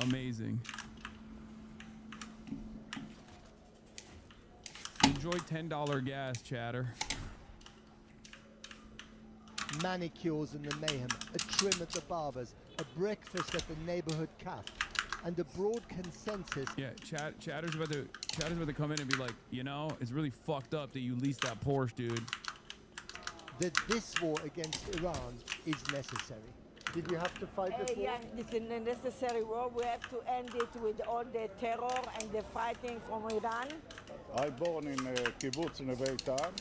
Amazing. Enjoy $10 gas, chatter. Manicures in the mayhem, a trim at the barber's, a breakfast at the neighborhood cafe, and a broad consensus. Yeah, Chatter's about to come in and be like, you know, it's really fucked up that you leased that Porsche, dude. That this war against Iran is necessary. Did you have to fight this war? Yeah, it's a necessary war. We have to end it with all the terror and the fighting from Iran. I born in kibbutz Neve Tan.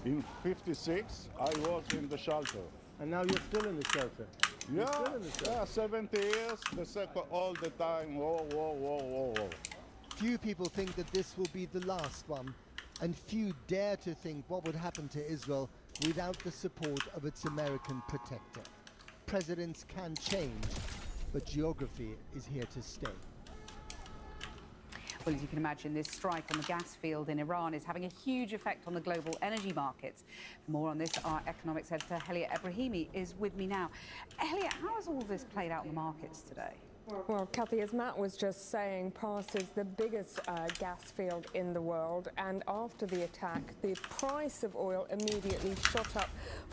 In '56, I was in the shelter. And now you're still in the shelter. Yeah, 70 years, the second all the time, whoa. Few people think that this will be the last one, and few dare to think what would happen to Israel without the support of its American protector. Presidents can change, but geography is here to stay. Well, as you can imagine, this strike on the gas field in Iran is having a huge effect on the global energy markets. For more on this, our economics editor, Helia Ebrahimi, is with me now. Helia, how has all this played out in the markets today? Well, Kathy, as Matt was just saying, Pars is the biggest gas field in the world, and after the attack, the price of oil immediately shot up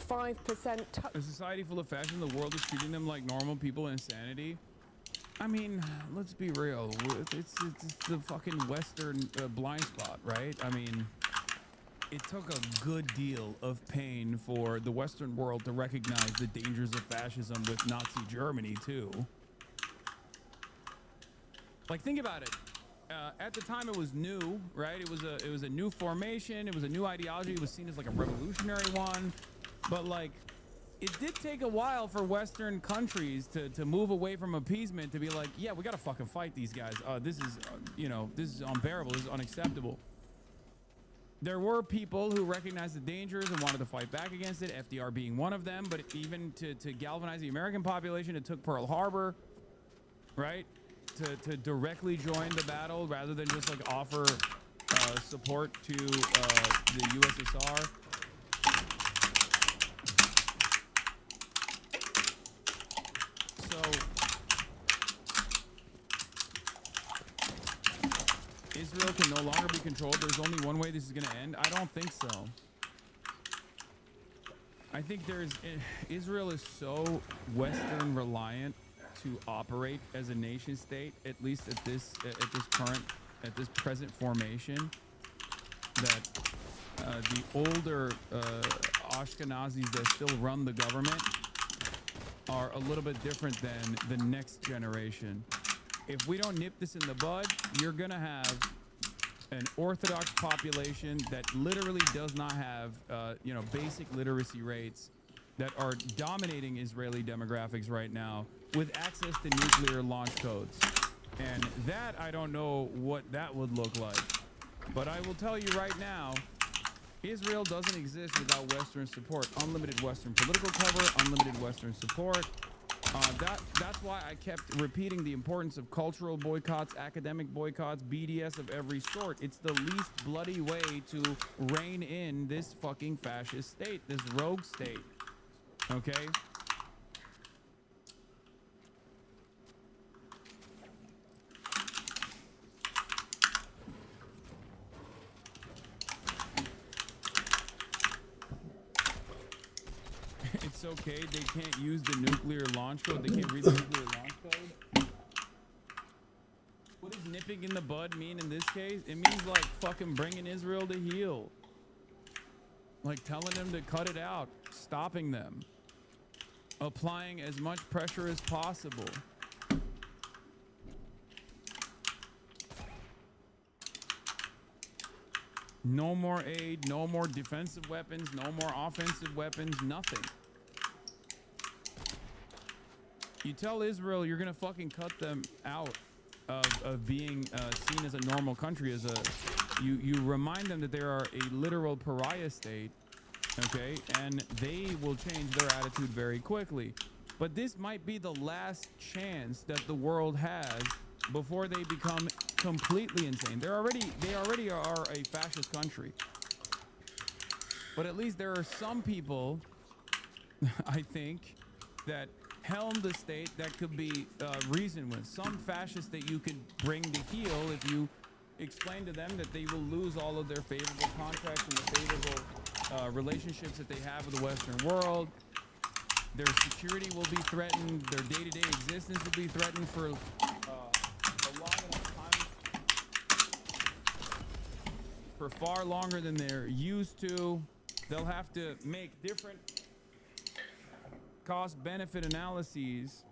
5%. A society full of fashion, the world is treating them like normal people in insanity. I mean, let's be real. It's the fucking Western blind spot, right? I mean, it took a good deal of pain for the Western world to recognize the dangers of fascism with Nazi Germany, too. Like, think about it. At the time, it was new, right? It was a new formation. It was a new ideology. It was seen as like a revolutionary one. But like, it did take a while for Western countries to move away from appeasement to be like, yeah, we gotta fucking fight these guys. This is, you know, this is unbearable. This is unacceptable. There were people who recognized the dangers and wanted to fight back against it, FDR being one of them. But even to galvanize the American population, it took Pearl Harbor, right? To directly join the battle rather than just like offer support to the USSR. So Israel can no longer be controlled. There's only one way this is going to end. I don't think so. I think Israel is so Western reliant to operate as a nation state, at least at this present formation, that the older Ashkenazis that still run the government are a little bit different than the next generation. If we don't nip this in the bud, you're gonna have an Orthodox population that literally does not have basic literacy rates that are dominating Israeli demographics right now, with access to nuclear launch codes. And that, I don't know what that would look like. But I will tell you right now, Israel doesn't exist without Western support. Unlimited Western political cover, unlimited Western support. That's why I kept repeating the importance of cultural boycotts, academic boycotts, BDS of every sort. It's the least bloody way to rein in this fucking fascist state, this rogue state. Okay? It's okay, they can't use the nuclear launch code. They can't read the nuclear launch code. What does nipping in the bud mean in this case? It means like fucking bringing Israel to heel. Like telling them to cut it out, stopping them, applying as much pressure as possible. No more aid, no more defensive weapons, no more offensive weapons, nothing. You tell Israel you're gonna fucking cut them out of being seen as a normal country, as you remind them that they are a literal pariah state, okay, and they will change their attitude very quickly. But this might be the last chance that the world has before they become completely insane. They already are a fascist country. But at least there are some people, I think, that helm the state that could be reasoned with. Some fascist that you could bring to heel if you explain to them that they will lose all of their favorable contracts and the favorable relationships that they have with the Western world. Their security will be threatened. Their day-to-day existence will be threatened for a long enough time, for far longer than they're used to. They'll have to make different cost-benefit analyses.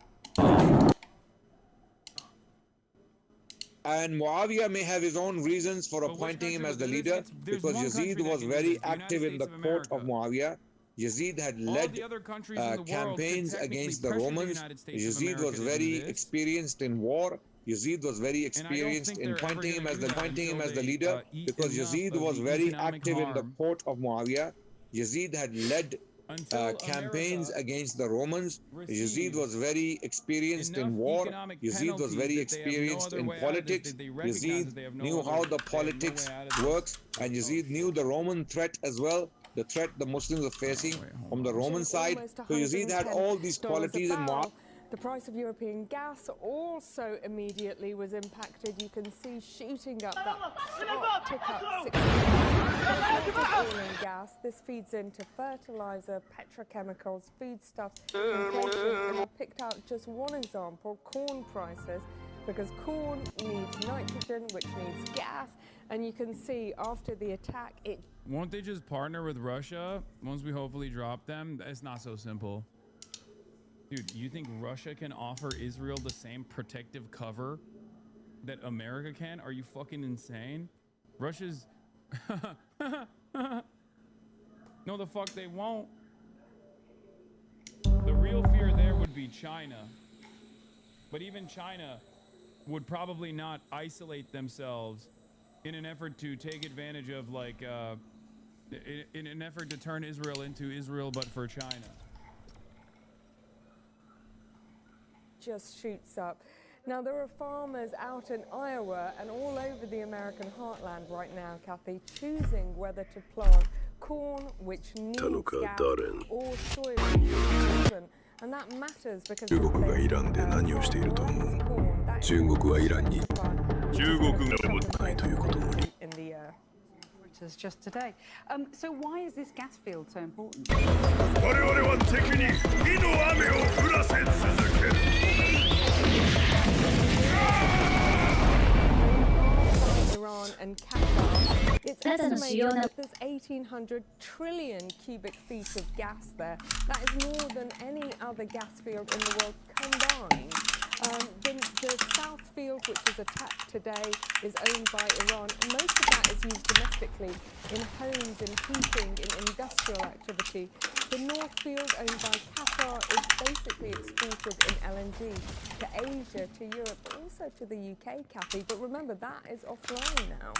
And Muawiyah may have his own reasons for But which appointing him country as the was- leader, there's because one country Yazid that was can do very this, the United active in the States of court of America. Muawiyah. Yazid had All led the other countries in the world could campaigns technically against the pressure the Romans. United States of Yazid America was to do very this. experienced in war. Yazid was very experienced think in they're ever appointing him gonna as do the that until they, leader, eat because enough Yazid of was the very economic active in the harm. court of Muawiyah. Yazid had led Until campaigns America against the Romans. Yazid receives was very experienced in enough war. economic Yazid was penalties very that they have no experienced other in way out of this, politics. that they recognize Yazid that they have no knew other- how they the have no way politics out of this. works, and Yazid knew the Roman threat as well, the threat the Muslims are facing from the Roman side. Almost So Yazid had all these $110 qualities a in barrel. Muawiyah. The price of European gas also immediately was impacted. You can see shooting up that top tick up 60. It's not just oil and gas. This feeds into fertilizer, petrochemicals, foodstuffs, inflation. And I picked out just one example, corn prices, because corn needs nitrogen, which needs gas. And you can see after the attack, it... Won't they just partner with Russia once we hopefully drop them? It's not so simple. Dude, you think Russia can offer Israel the same protective cover that America can? Are you fucking insane? Russia's... No, the fuck they won't. The real fear there would be China. But even China would probably not isolate themselves in an effort to take advantage of, like, in an effort to turn Israel into Israel but for China. just shoots up. Now, there are farmers out in Iowa and all over the American heartland right now, Kathy, choosing whether to plant corn, which needs gas, or soybean. And that matters because 中国がイランで何をしていると思う。中国はイランに中国が持ってないということも。 in the air. Just today. So why is this gas field so important? 我々は敵に火の雨を降らせ続ける。 Iran and Qatar. It's estimated that there's 1,800 trillion cubic feet of gas there. That is more than any other gas field in the world combined. The south field, which is attacked today, is owned by Iran. Most of that is used domestically in homes, in heating, in industrial activity. The north field, owned by Qatar, is basically exported in LNG to Asia, to Europe, but also to the UK, Kathy. But remember, that is offline now.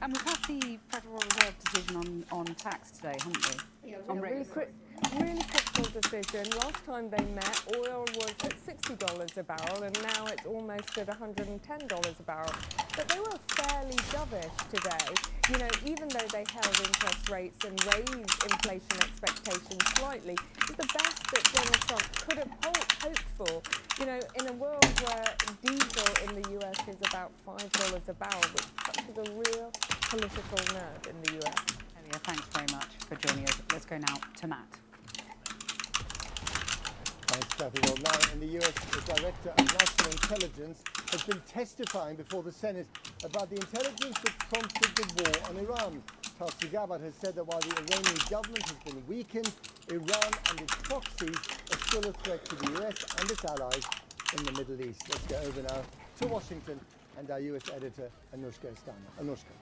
And we've had the Federal Reserve decision on tax today, haven't we? On Really critical decision. Last time they met, oil was at $60 a barrel, and now it's almost at $110 a barrel. But they were fairly dovish today. You know, even though they held interest rates and raised inflation expectations slightly, it's the best that Donald Trump could have hoped for. You know, in a world where diesel in the US is about $5 a barrel, which touches a real political nerve in the US. Elia, thanks very much for joining us. Let's go now to Matt. Thanks, Kathy. Well, now in the US, the Director of National Intelligence has been testifying before the Senate about the intelligence that prompted the war on Iran. Tulsi Gabbard has said that while the Iranian government has been weakened, Iran and its proxies are still a threat to the US and its allies in the Middle East. Let's go over now to Washington and our US editor, Anushka Istana. Anushka.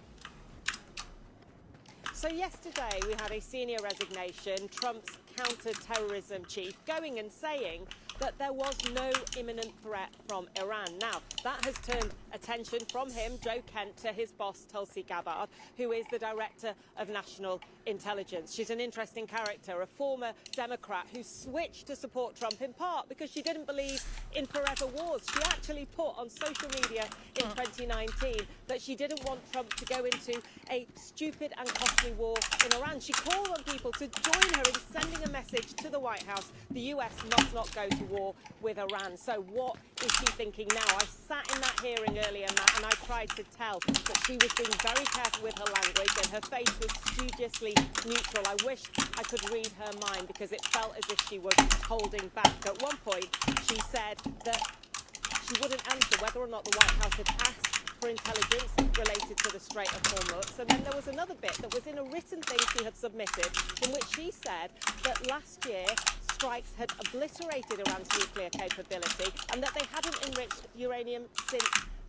So yesterday we had a senior resignation, Trump's counter-terrorism chief going and saying that there was no imminent threat from Iran. Now, that has turned attention from him, Joe Kent, to his boss, Tulsi Gabbard, who is the Director of National intelligence. She's an interesting character, a former Democrat who switched to support Trump in part because she didn't believe in forever wars. She actually put on social media in 2019 that she didn't want Trump to go into a stupid and costly war in Iran. She called on people to join her in sending a message to the White House: the US must not go to war with Iran. So what is she thinking now? I sat in that hearing earlier, Matt, and I tried to tell that she was being very careful with her language and her face was studiously neutral. I wish I could read her mind because it felt as if she was holding back. At one point, she said that she wouldn't answer whether or not the White House had asked for intelligence related to the Strait of Hormuz. And then there was another bit that was in a written thing she had submitted in which she said that last year strikes had obliterated Iran's nuclear capability and that they hadn't enriched uranium since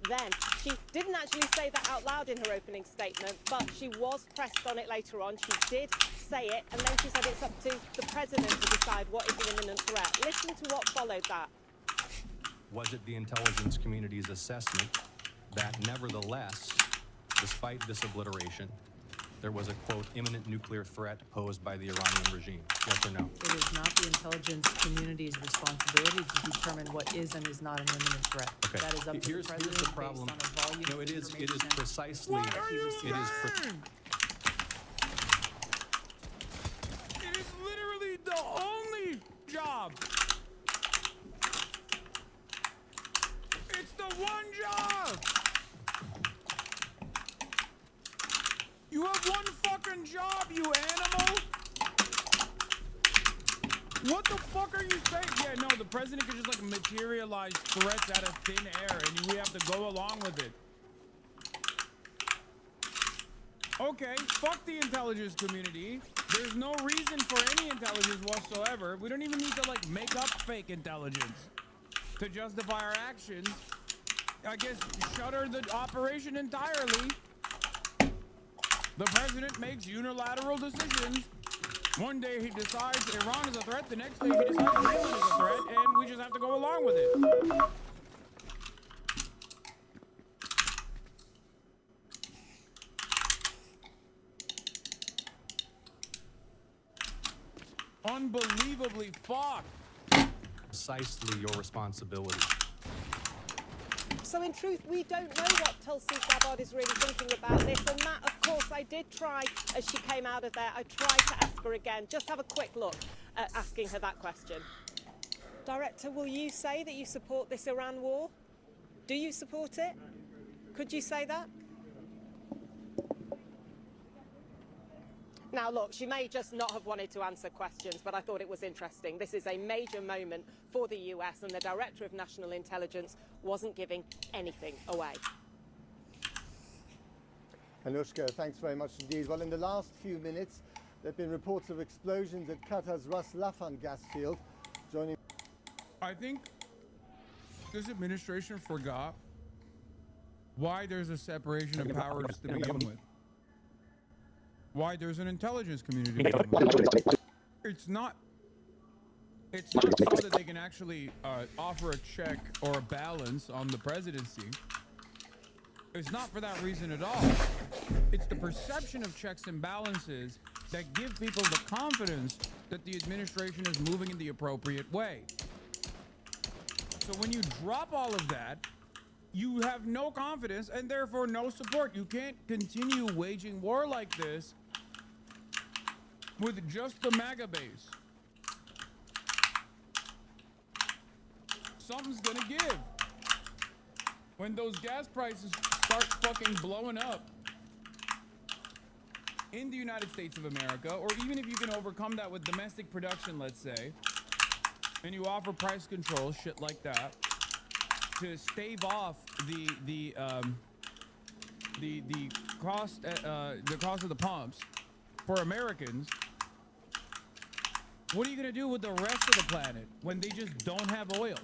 then. She didn't actually say that out loud in her opening statement, but she was pressed on it later on. She did say it, and then she said it's up to the president to decide what is an imminent threat. Listen to what followed that. Was it the intelligence community's assessment that nevertheless, despite this obliteration, there was a, quote, imminent nuclear threat posed by the Iranian regime? Yes or no? It is not the intelligence community's responsibility to determine what is and is not an imminent threat. Okay. That is up to the president Here's the problem. based on a volume No, it of is information precisely. What are you saying? It is literally the only job. It's the one job. You have one fucking job, you animal. What the fuck are you saying? Yeah, no, the president could just like materialize threats out of thin air and we have to go along with it. Okay, fuck the intelligence community. There's no reason for any intelligence whatsoever. We don't even need to like make up fake intelligence to justify our actions. I guess shutter the operation entirely. The president makes unilateral decisions. One day he decides Iran is a threat, the next day he decides Greenland is a threat, and we just have to go along with it. Unbelievably fucked. Precisely your responsibility. So in truth, we don't know what Tulsi Gabbard is really thinking about this. And Matt, of course, I did try, as she came out of there, I tried to ask her again. Just have a quick look at asking her that question. Director, will you say that you support this Iran war? Do you support it? Could you say that? Now, look, she may just not have wanted to answer questions, but I thought it was interesting. This is a major moment for the US, and the Director of National Intelligence wasn't giving anything away. Anushka, thanks very much indeed. Well, in the last few minutes, there have been reports of explosions at Qatar's Ras Laffan gas field. Joining... I think this administration forgot why there's a separation of powers to begin with. Why there's an intelligence community. It's not so that they can actually offer a check or a balance on the presidency. It's not for that reason at all. It's the perception of checks and balances that give people the confidence that the administration is moving in the appropriate way. So when you drop all of that, you have no confidence and therefore no support. You can't continue waging war like this with just the MAGA base. Something's gonna give. When those gas prices start fucking blowing up in the United States of America, or even if you can overcome that with domestic production, let's say, and you offer price control, shit like that, to stave off the cost of the pumps for Americans. What are you gonna do with the rest of the planet when they just don't have oil?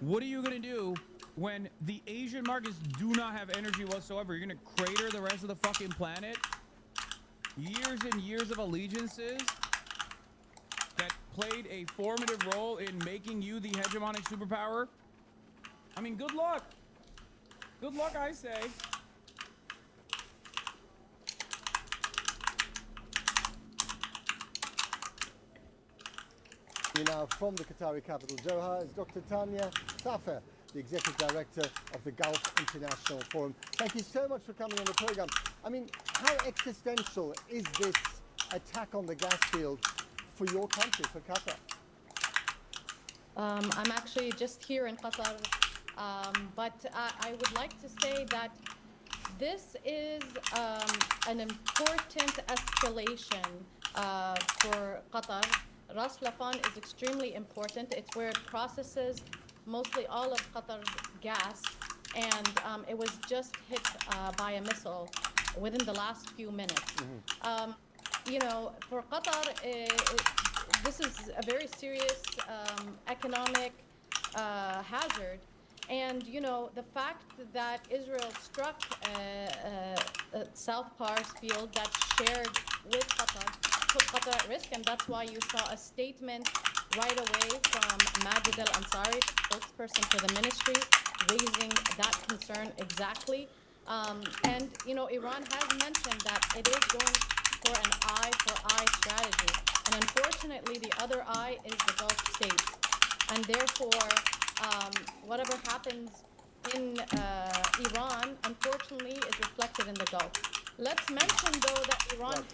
What are you gonna do when the Asian markets do not have energy whatsoever? You're gonna crater the rest of the fucking planet? Years and years of allegiances that played a formative role in making you the hegemonic superpower? I mean, good luck. Good luck, I say. Now from the Qatari capital Doha is Dr. Tanya Safer, the Executive Director of the Gulf International Forum. Thank you so much for coming on the program. I mean, how existential is this attack on the gas field for your country, for Qatar? I'm actually just here in Qatar, but I would like to say that this is an important escalation for Qatar. Ras Laffan is extremely important. It's where it processes mostly all of Qatar's gas, and it was just hit by a missile within the last few minutes. You know, for Qatar, this is a very serious economic hazard. And, you know, the fact that Israel struck South Pars field that's shared with Qatar put Qatar at risk, and that's why you saw a statement right away from Majid al-Ansari, spokesperson for the ministry, raising that concern exactly. And, you know, Iran has mentioned that it is going for an eye-for-eye strategy. And unfortunately, the other eye is the Gulf states. And therefore, whatever happens in Iran, unfortunately, is reflected in the Gulf. Let's mention, though, that Iran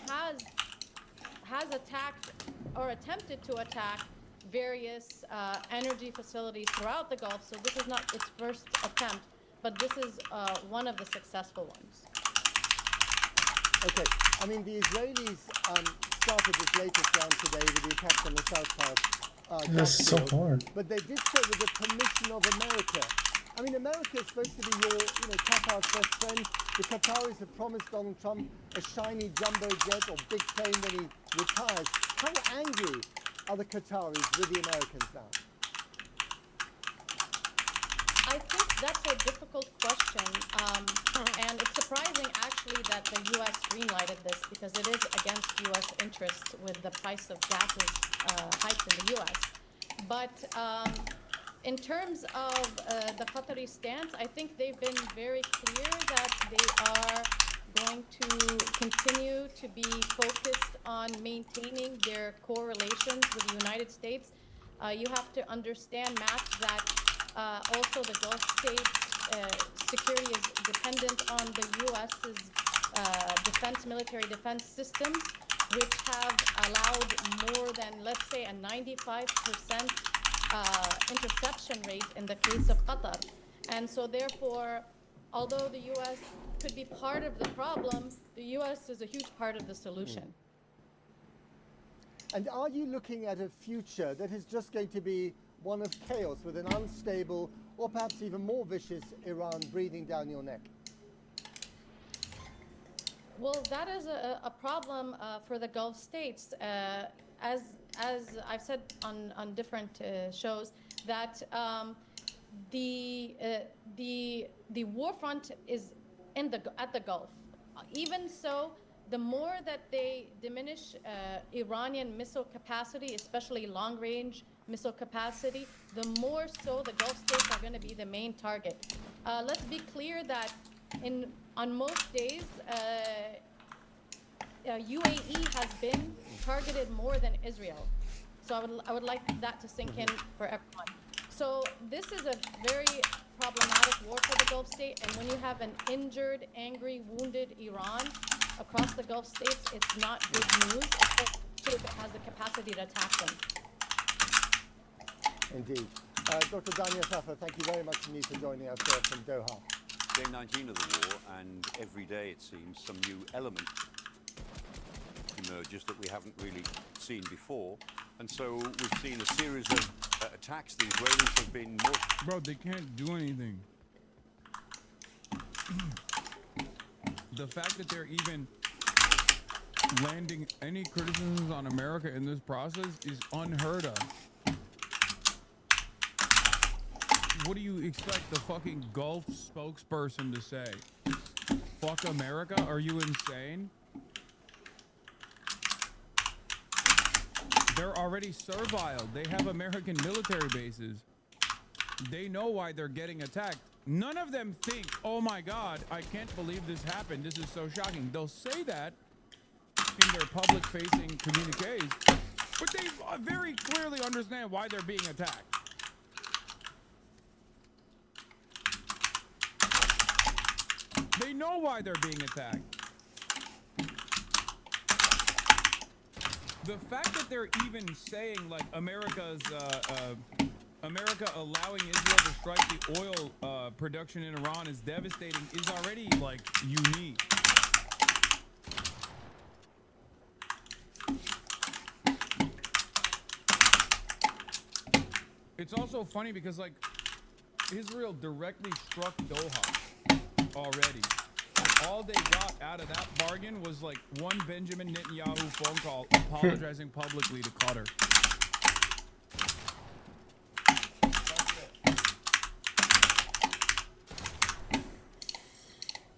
has attacked or attempted to attack various energy facilities throughout the Gulf. So this is not its first attempt, but this is one of the successful ones. Okay, I mean, the Israelis started this latest round today with the attack on the South Pars. That's so hard. But they did so with the permission of America. I mean, America is supposed to be your, you know, Qatar's best friend. The Qataris have promised Donald Trump a shiny jumbo jet or big plane when he retires. How angry are the Qataris with the Americans now? I think that's a difficult question, and it's surprising actually that the U.S. greenlighted this, because it is against U.S. interests with the price of gases hiked in the U.S. But in terms of the Qatari stance, I think they've been very clear that they are going to continue to be focused on maintaining their core relations with the United States. You have to understand, Matt, that also the Gulf states' security is dependent on the U.S.'s military defense systems, which have allowed more than, let's say, a 95% interception rate in the case of Qatar. And so therefore, although the U.S. could be part of the problem, the U.S. is a huge part of the solution. And are you looking at a future that is just going to be one of chaos with an unstable or perhaps even more vicious Iran breathing down your neck? Well, that is a problem for the Gulf states. As I've said on different shows, that the war front is at the Gulf. Even so, the more that they diminish Iranian missile capacity, especially long-range missile capacity, the more so the Gulf states are going to be the main target. Let's be clear that on most days, UAE has been targeted more than Israel. So I would like that to sink in for everyone. So this is a very problematic war for the Gulf state, and when you have an injured, angry, wounded Iran across the Gulf states, it's not good news, especially if it has the capacity to attack them. Indeed. Dr. Danya Safer, thank you very much indeed for joining us here from Doha. Day 19 of the war, and every day it seems some new element emerges that we haven't really seen before. And so we've seen a series of attacks. The Israelis have been more... Bro, they can't do anything. The fact that they're even landing any criticisms on America in this process is unheard of. What do you expect the fucking Gulf spokesperson to say? Fuck America? Are you insane? They're already servile. They have American military bases. They know why they're getting attacked. None of them think, oh my God, I can't believe this happened. This is so shocking. They'll say that in their public-facing communiques, But they very clearly understand why they're being attacked. They know why they're being attacked. The fact that they're even saying like America allowing Israel to strike the oil production in Iran is devastating is already like unique. It's also funny because like Israel directly struck Doha already. All they got out of that bargain was like one Benjamin Netanyahu phone call apologizing publicly to Qatar.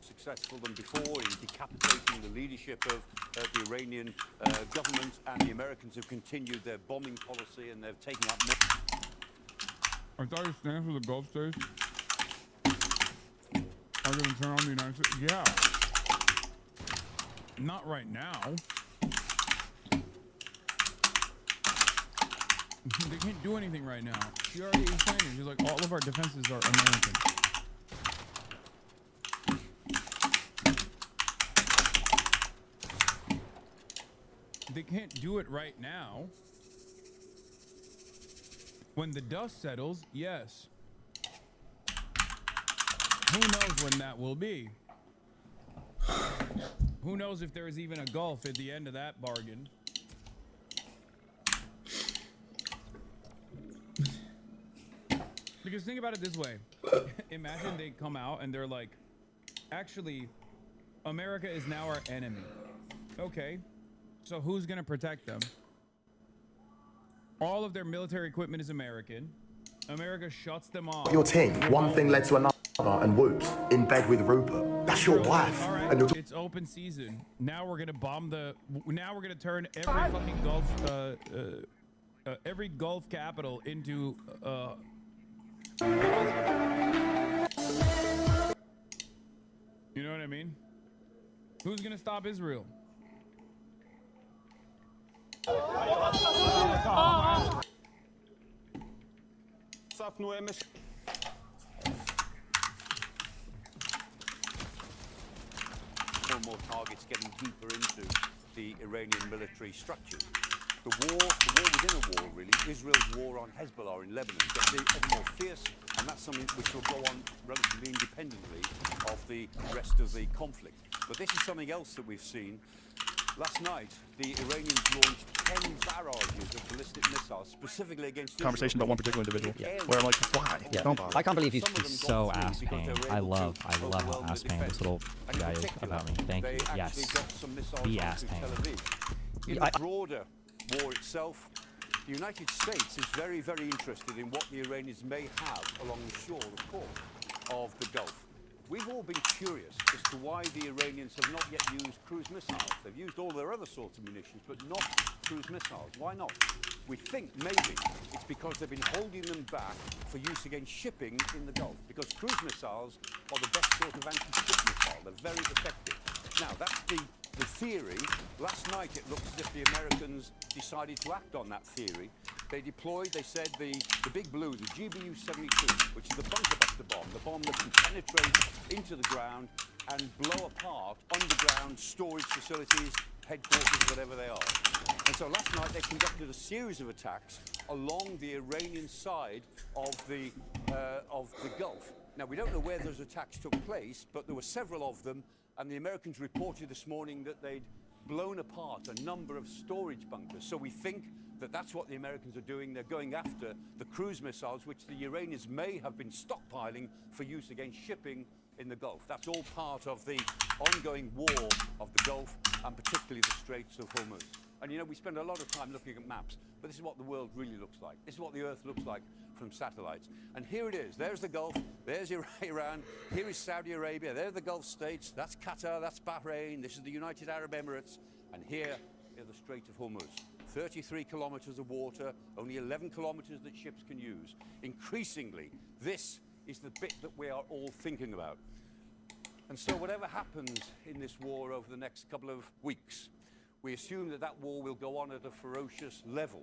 Successful than before in decapitating the leadership of the Iranian government, and the Americans have continued their bombing policy and they're taking up more. I thought your stance was the Gulf states are going to turn on the United States. Yeah. Not right now. They can't do anything right now. She already explained it. She's like, all of our defenses are American. They can't do it right now. When the dust settles, yes. Who knows when that will be? Who knows if there is even a Gulf at the end of that bargain? Because think about it this way. Imagine they come out and they're like, actually, America is now our enemy. Okay, so who's gonna protect them? All of their military equipment is American. America shuts them off. Your team, one thing led to another, and whoops, in bed with Rupert. That's your wife. All right, And you're it's open season. Now we're gonna bomb the. Now we're gonna turn every fucking Gulf, every Gulf capital into. You know what I mean? Who's gonna stop Israel? More and more targets getting deeper into the Iranian military structures. The war within a war, really. Israel's war on Hezbollah in Lebanon gets ever more fierce, and that's something which will go on relatively independently of the rest of the conflict. But this is something else that we've seen. Last night, the Iranians launched 10 barrages of ballistic missiles specifically against conversation Israel. about one particular individual, where I'm like, why? Yeah. Don't bother. I can't believe he's so ass paying. I love how ass paying this little guy is about me. Thank you. Yes. Be ass paying. In the broader war itself, the United States is very, very interested in what the Iranians may have along the shore, of course, of the Gulf. We've all been curious as to why the Iranians have not yet used cruise missiles. They've used all their other sorts of munitions, but not cruise missiles. Why not? We think maybe it's because they've been holding them back for use against shipping in the Gulf, because cruise missiles are the best sort of anti-ship missile. They're very effective. Now, that's the theory. Last night it looked as if the Americans decided to act on that theory. They deployed, they said, the Big Blue, the GBU-72, which is the bunker buster bomb, the bomb that can penetrate into the ground and blow apart underground storage facilities, headquarters, whatever they are. And so last night they conducted a series of attacks along the Iranian side of the Gulf. Now, we don't know where those attacks took place, but there were several of them, and the Americans reported this morning that they'd blown apart a number of storage bunkers. So we think that that's what the Americans are doing. They're going after the cruise missiles, which the Iranians may have been stockpiling for use against shipping in the Gulf. That's all part of the ongoing war of the Gulf, and particularly the Straits of Hormuz. And you know, we spend a lot of time looking at maps, but this is what the world really looks like. This is what the Earth looks like from satellites. And here it is. There's the Gulf, there's Iran, here is Saudi Arabia, there are the Gulf states, that's Qatar, that's Bahrain, this is the United Arab Emirates, and here is the Strait of Hormuz. 33 kilometers of water, only 11 kilometers that ships can use. Increasingly, this is the bit that we are all thinking about. And so whatever happens in this war over the next couple of weeks, We assume that that war will go on at a ferocious level,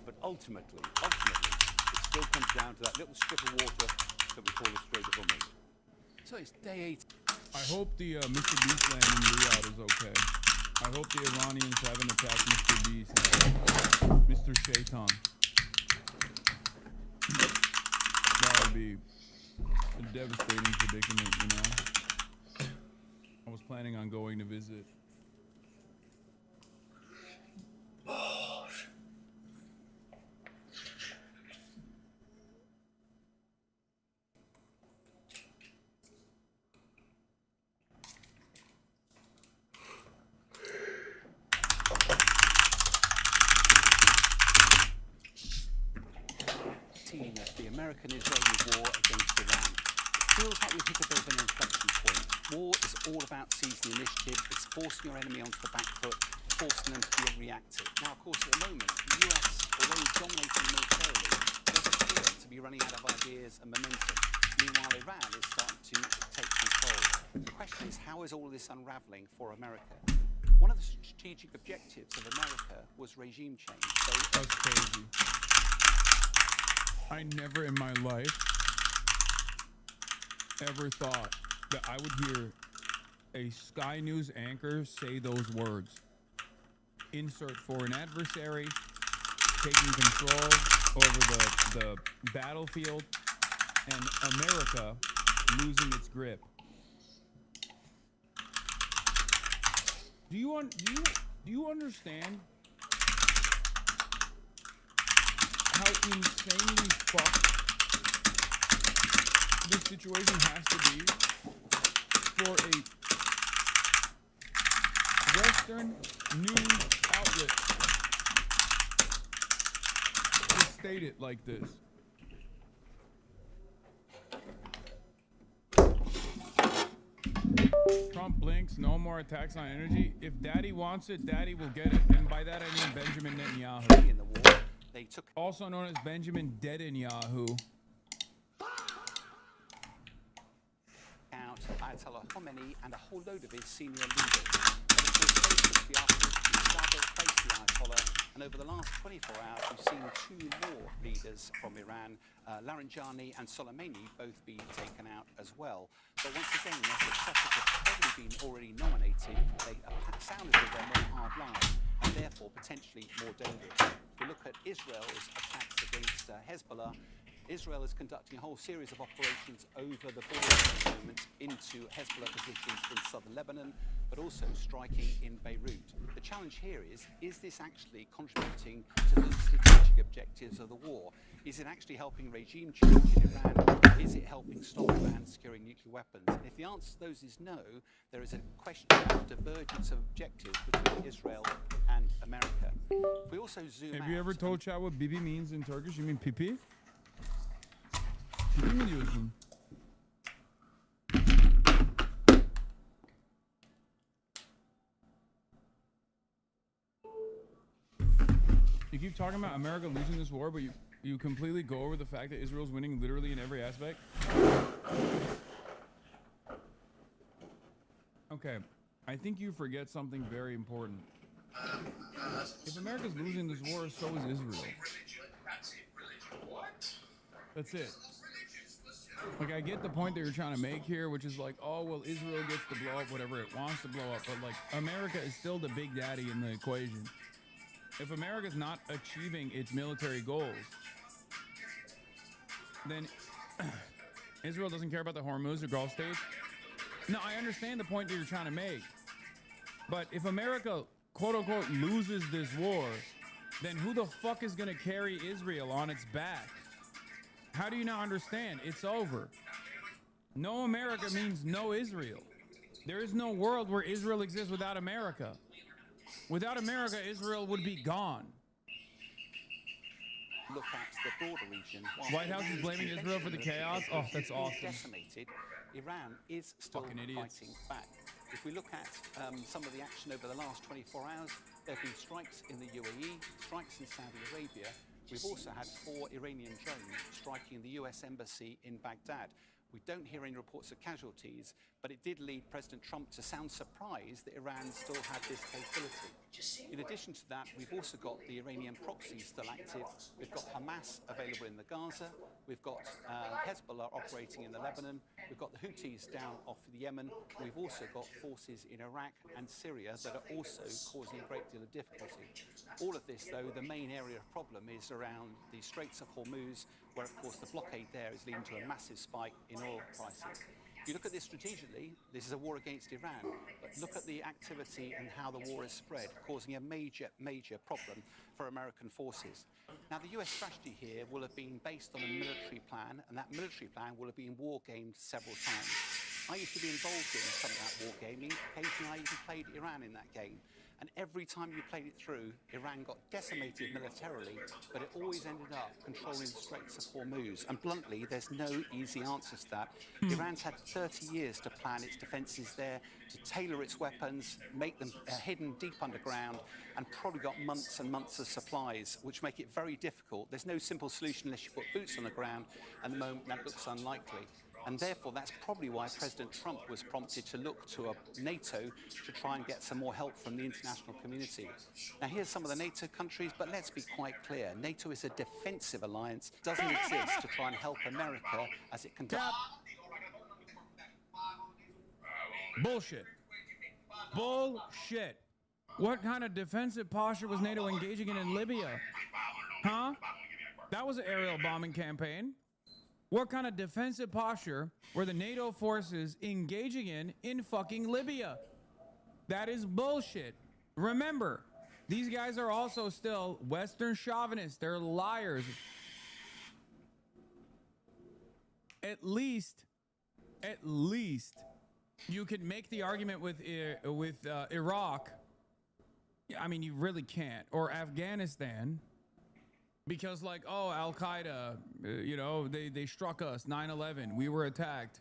but ultimately, it still comes down to that little strip of water that we call the Strait of Hormuz. So it's day 8. I hope the Mr. Beast land in Riyadh is okay. I hope the Iranians haven't attacked Mr. Beast, Mr. Shaitan. That would be a devastating predicament, you know? I was planning on going to visit. The American-Israeli war against Iran. It feels like we've hit a bit of an inflection point. War is all about seizing the initiative. It's forcing your enemy onto the back foot, forcing them to be reactive. Now, of course, at the moment, the US, although dominating militarily, does appear to be running out of ideas and momentum. Meanwhile, Iran is starting to take control. The question is, how is all of this unraveling for America? One of the strategic objectives of America was regime change. That's crazy. I never in my life ever thought that I would hear a Sky News anchor say those words. Insert foreign adversary, taking control over the battlefield, and America losing its grip. Do you understand how insanely fucked this situation has to be for a Western news outlet to state it like this? Trump blinks, no more attacks on energy. If Daddy wants it, Daddy will get it. And by that I mean Benjamin Netanyahu. In the war, they took also known as Benjamin Netanyahu. Out Ayatollah Khomeini and a whole load of his senior leaders. But of course, basically after Sadat faced the Ayatollah, and over the last 24 hours, we've seen 2 more leaders from Iran, Laranjani and Soleimani, both being taken out as well. But once again, their successors have probably been already nominated. They sound as if they're more hardline and therefore potentially more dangerous. If we look at Israel's attacks against Hezbollah, Israel is conducting a whole series of operations over the border at the moment into Hezbollah positions in southern Lebanon, but also striking in Beirut. The challenge here is this actually contributing to the strategic objectives of the war? Is it actually helping regime change in Iran? Is it helping stop Iran securing nuclear weapons? If the answer to those is no, there is a question about divergence of objectives between Israel and America. If we also zoom out... Have you ever told Chad what Bibi means in Turkish? You mean pipi? Pipi mi diyorsun? You keep talking about America losing this war, but you completely go over the fact that Israel's winning literally in every aspect. Okay, I think you forget something very important. If America's losing this war, so is Israel. That's it. Like, I get the point that you're trying to make here, which is like, oh, well, Israel gets to blow up whatever it wants to blow up, but like, America is still the big daddy in the equation. If America's not achieving its military goals, then Israel doesn't care about the Hormuz or Gulf states. No, I understand the point that you're trying to make. But if America, quote unquote, loses this war, then who the fuck is going to carry Israel on its back? How do you not understand? It's over. No America means no Israel. There is no world where Israel exists without America. Without America, Israel would be gone. Look at the border region. White House is blaming Israel for the chaos. Oh, that's awesome. Decimated, Iran is still fighting back. If we look at some of the action over the last 24 hours, there have been strikes in the UAE, strikes in Saudi Arabia. We've also had 4 Iranian drones striking the US embassy in Baghdad. We don't hear any reports of casualties, but it did lead President Trump to sound surprised that Iran still had this capability. In addition to that, we've also got the Iranian proxies still active. We've got Hamas available in the Gaza. We've got Hezbollah operating in the Lebanon. We've got the Houthis down off the Yemen. We've also got forces in Iraq and Syria that are also causing a great deal of difficulty. All of this, though, the main area of problem is around the Straits of Hormuz, where, of course, the blockade there is leading to a massive spike in oil prices. If you look at this strategically, this is a war against Iran, but look at the activity and how the war is spread, causing a major, major problem for American forces. Now, the US strategy here will have been based on a military plan, and that military plan will have been war-gamed several times. I used to be involved in some of that war-gaming. Occasionally, I even played Iran in that game. And every time you played it through, Iran got decimated militarily, but it always ended up controlling the Straits of Hormuz. And bluntly, there's no easy answer to that. Iran's had 30 years to plan its defences there, to tailor its weapons, make them hidden deep underground, and probably got months and months of supplies, which make it very difficult. There's no simple solution unless you put boots on the ground, and at the moment that looks unlikely. And therefore, that's probably why President Trump was prompted to look to NATO to try and get some more help from the international community. Now, here's some of the NATO countries, but let's be quite clear. NATO is a defensive alliance, doesn't exist to try and help America as it conducts... Bullshit. Bullshit. What kind of defensive posture was NATO engaging in Libya? Huh? That was an aerial bombing campaign. What kind of defensive posture were the NATO forces engaging in fucking Libya? That is bullshit. Remember, these guys are also still Western chauvinists. They're liars. At least, you could make the argument with Iraq. I mean, you really can't. Or Afghanistan. Because, like, oh, Al-Qaeda, you know, they struck us, 9/11, we were attacked.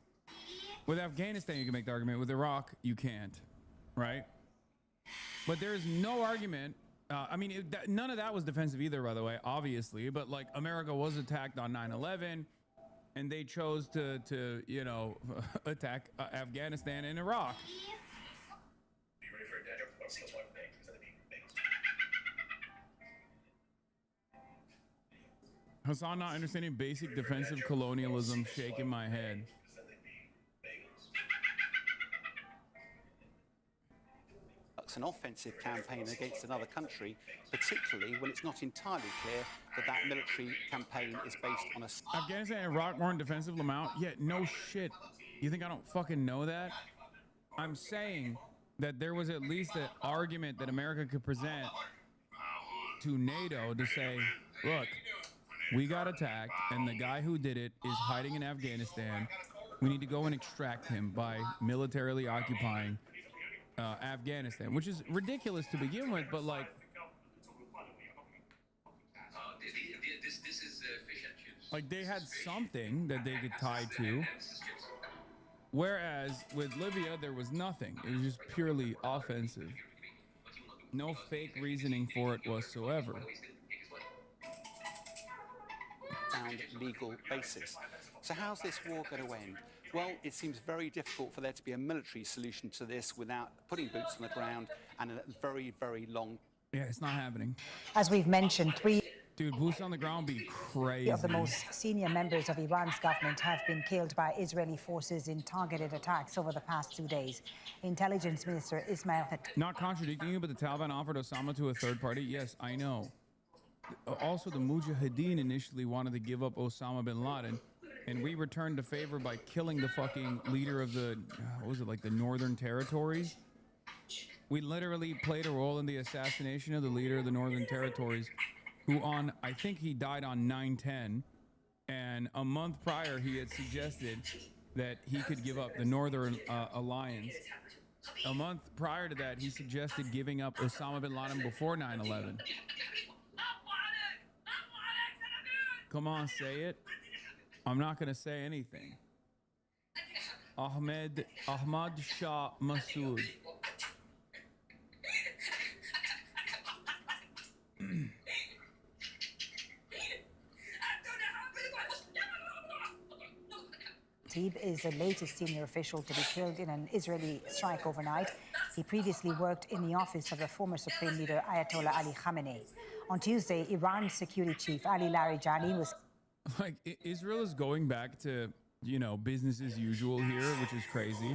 With Afghanistan, you can make the argument. With Iraq, you can't, right? But there's no argument. I mean, none of that was defensive either, by the way, obviously. But, like, America was attacked on 9/11, and they chose to you know, attack Afghanistan and Iraq. Hassan not understanding basic defensive colonialism, shaking my head. An offensive campaign against another country, particularly when it's not entirely clear that that military campaign is based on a... Afghanistan and Iraq weren't defensive, Lamont? Yeah, no shit. You think I don't fucking know that? I'm saying that there was at least an argument that America could present to NATO to say, look, we got attacked, and the guy who did it is hiding in Afghanistan. We need to go and extract him by militarily occupying Afghanistan, which is ridiculous to begin with, but like... Like, they had something that they could tie to. Whereas with Libya, there was nothing. It was just purely offensive. No fake reasoning for it whatsoever. Sound legal basis. So how's this war going to end? Well, it seems very difficult for there to be a military solution to this without putting boots on the ground and a very, very long... Yeah, it's not happening. As we've mentioned, Dude, boots on the ground be crazy. of the most senior members of Iran's government have been killed by Israeli forces in targeted attacks over the past 2 days. Intelligence Minister Ismail Not contradicting you, but the Taliban offered Osama to a third party. Yes, I know. Also, the Mujahideen initially wanted to give up Osama bin Laden, and we returned the favor by killing the fucking leader of the, what was it, like the Northern Territories? We literally played a role in the assassination of the leader of the Northern Territories, who on, I think he died on 9/10, and a month prior he had suggested that he could give up the Northern Alliance. A month prior to that, he suggested giving up Osama bin Laden before 9/11. Come on, say it. I'm not going to say anything. Ahmad Shah Massoud. Khatib is the latest senior official to be killed in an Israeli strike overnight. He previously worked in the office of the former Supreme Leader Ayatollah Ali Khamenei. On Tuesday, Iran's security chief Ali Larijani was... Like, Israel is going back to, you know, business as usual here, which is crazy.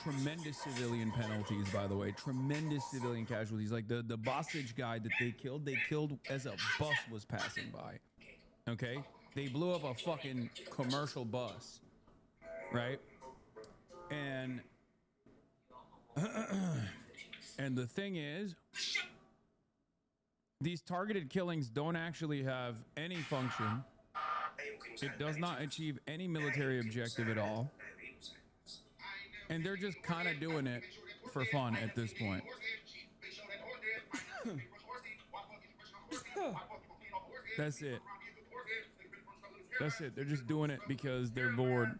Tremendous civilian penalties, by the way. Tremendous civilian casualties. Like the Bosage guy that they killed as a bus was passing by. Okay? They blew up a fucking commercial bus. Right? And and the thing is, these targeted killings don't actually have any function. It does not achieve any military objective at all. And they're just kind of doing it for fun at this point. That's it. That's it. They're just doing it because they're bored.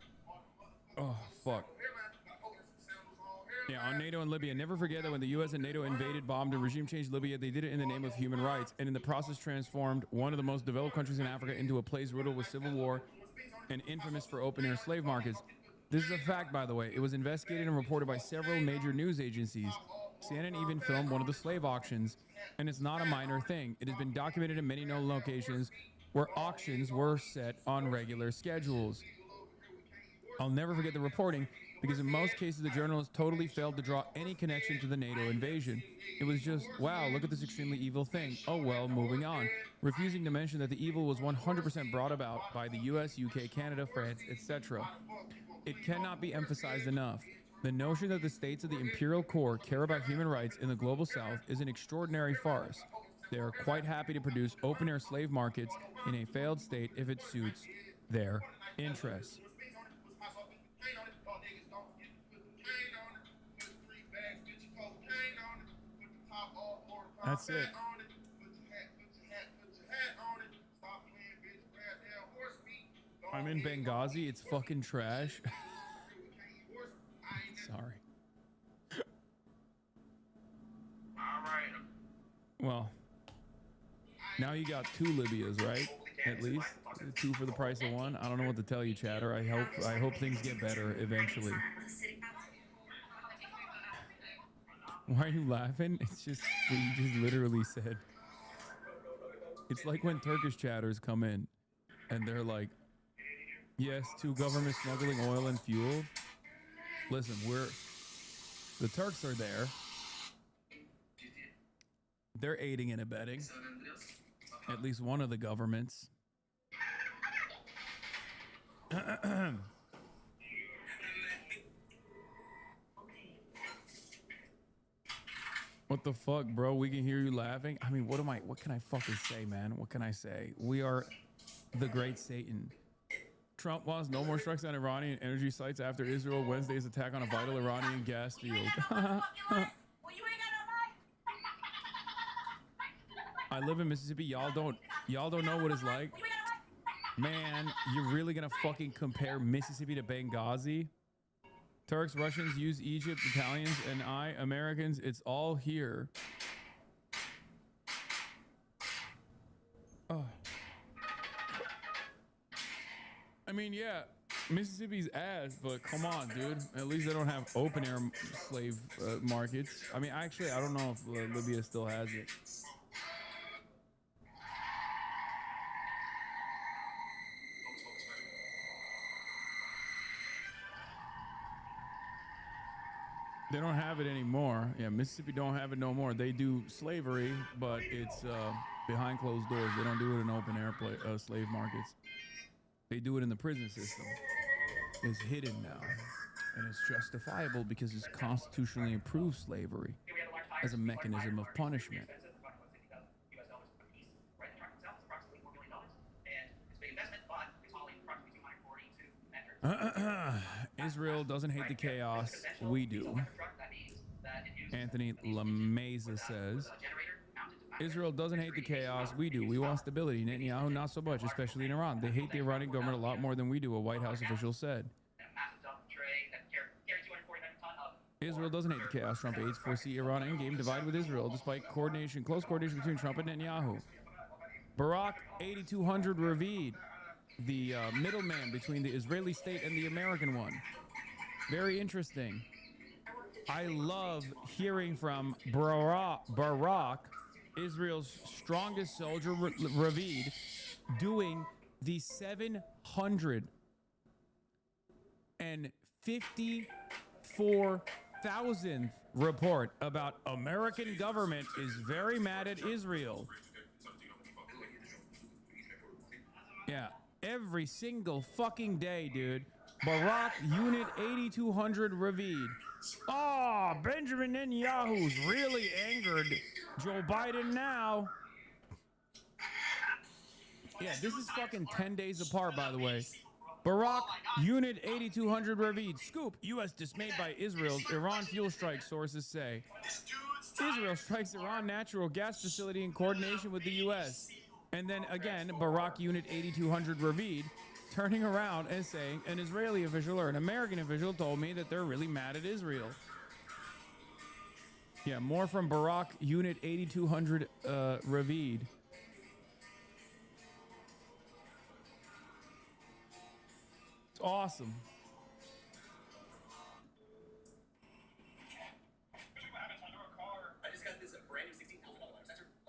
Oh, fuck. Yeah, on NATO and Libya. Never forget that when the U.S. and NATO invaded, bombed, and regime changed Libya, they did it in the name of human rights, and in the process transformed one of the most developed countries in Africa into a place riddled with civil war and infamous for open-air slave markets. This is a fact, by the way. It was investigated and reported by several major news agencies. CNN even filmed one of the slave auctions, and it's not a minor thing. It has been documented in many known locations where auctions were set on regular schedules. I'll never forget the reporting, because in most cases, the journalists totally failed to draw any connection to the NATO invasion. It was just, wow, look at this extremely evil thing. Oh, well, moving on. Refusing to mention that the evil was 100% brought about by the US, UK, Canada, France, etc. It cannot be emphasized enough. The notion that the states of the imperial core care about human rights in the global south is an extraordinary farce. They are quite happy to produce open-air slave markets in a failed state if it suits their interests. That's it. I'm in Benghazi. It's fucking trash. Sorry. Well, now you got 2 Libyas, right? At least 2 for the price of 1. I don't know what to tell you, chatter. I hope things get better eventually. Why are you laughing? It's just what you just literally said. It's like when Turkish chatters come in and they're like, yes, 2 governments smuggling oil and fuel. Listen, the Turks are there. They're aiding and abetting. At least one of the governments. What the fuck, bro? We can hear you laughing. I mean, what can I fucking say, man? What can I say? We are the great Satan. Trump wants no more strikes on Iranian energy sites after Israel Wednesday's attack on a vital Iranian gas field. I live in Mississippi. Y'all don't know what it's like. Man, you're really gonna fucking compare Mississippi to Benghazi? Turks, Russians use Egypt, Italians, and Americans. It's all here. Oh. I mean, yeah, Mississippi's ass, but come on, dude. At least they don't have open air slave markets. I mean, actually, I don't know if Libya still has it. They don't have it anymore. Yeah, Mississippi don't have it no more. They do slavery, but it's behind closed doors. They don't do it in open air slave markets. They do it in the prison system. It's hidden now, and it's justifiable because it's constitutionally approved slavery as a mechanism of punishment. Israel doesn't hate the chaos. We do. Anthony Lameza says, Israel doesn't hate the chaos. We do. We want stability. Netanyahu, not so much, especially in Iran. They hate the Iranian government a lot more than we do, a White House official said. Israel doesn't hate the chaos. Trump aides foresee Iran endgame divide with Israel despite close coordination between Trump and Netanyahu. Barack 8200 Ravid. the middleman between the Israeli state and the American one. Very interesting. I love hearing from Barak, Israel's strongest soldier, Ravid, doing the 754,000th report about American government is very mad at Israel. Yeah, every single fucking day, dude. Barak Unit 8200 Ravid. Oh, Benjamin Netanyahu's really angered Joe Biden now. Yeah, this is fucking 10 days apart, by the way. Barak Unit 8200 Ravid. Scoop. U.S. dismayed by Israel's Iran fuel strike, sources say. Israel strikes Iran natural gas facility in coordination with the U.S. And then again, Barak Unit 8200 Ravid turning around and saying an Israeli official or an American official told me that they're really mad at Israel. Yeah, more from Barak Unit 8200 Ravid. It's awesome.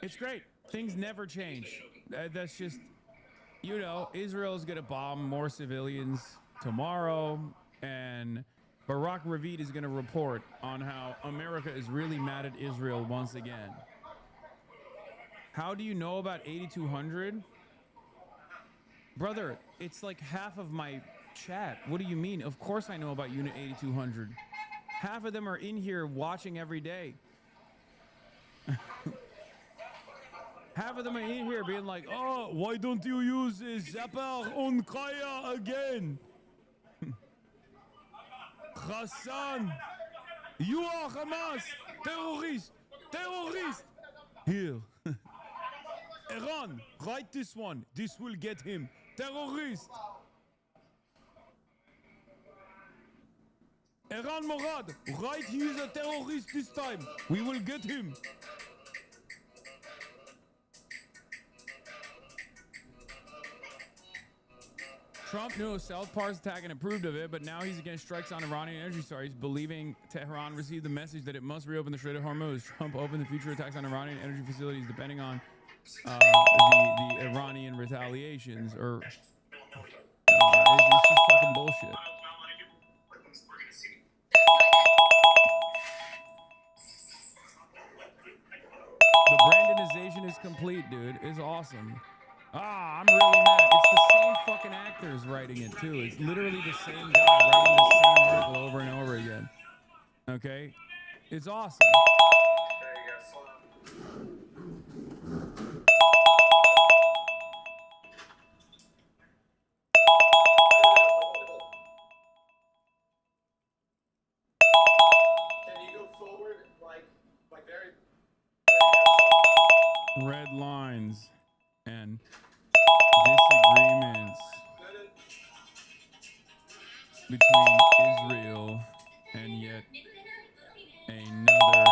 It's great. Things never change. That's just, you know, Israel is going to bomb more civilians tomorrow, and Barak Ravid is going to report on how America is really mad at Israel once again. How do you know about 8200? Brother, it's like half of my chat. What do you mean? Of course I know about Unit 8200. Half of them are in here watching every day. Half of them are in here being like, oh, why don't you use Zapar on Kaya again? Hassan, you are Hamas, terrorist, terrorist. Here. Iran, write this one. This will get him. Terrorist. Iran Morad, write he is a terrorist this time. We will get him. Trump knew South Park's attack and approved of it, but now he's against strikes on Iranian energy sites, believing Tehran received the message that it must reopen the Strait of Hormuz. Trump opened the future attacks on Iranian energy facilities depending on the Iranian retaliations, or it's just fucking bullshit. The Brandonization is complete, dude. It's awesome. Ah, I'm really mad. It's the same fucking actors writing it, too. It's literally the same guy writing the same article over and over again. Okay? It's awesome. Can you go forward, like very... Red lines and disagreements between Israel and yet another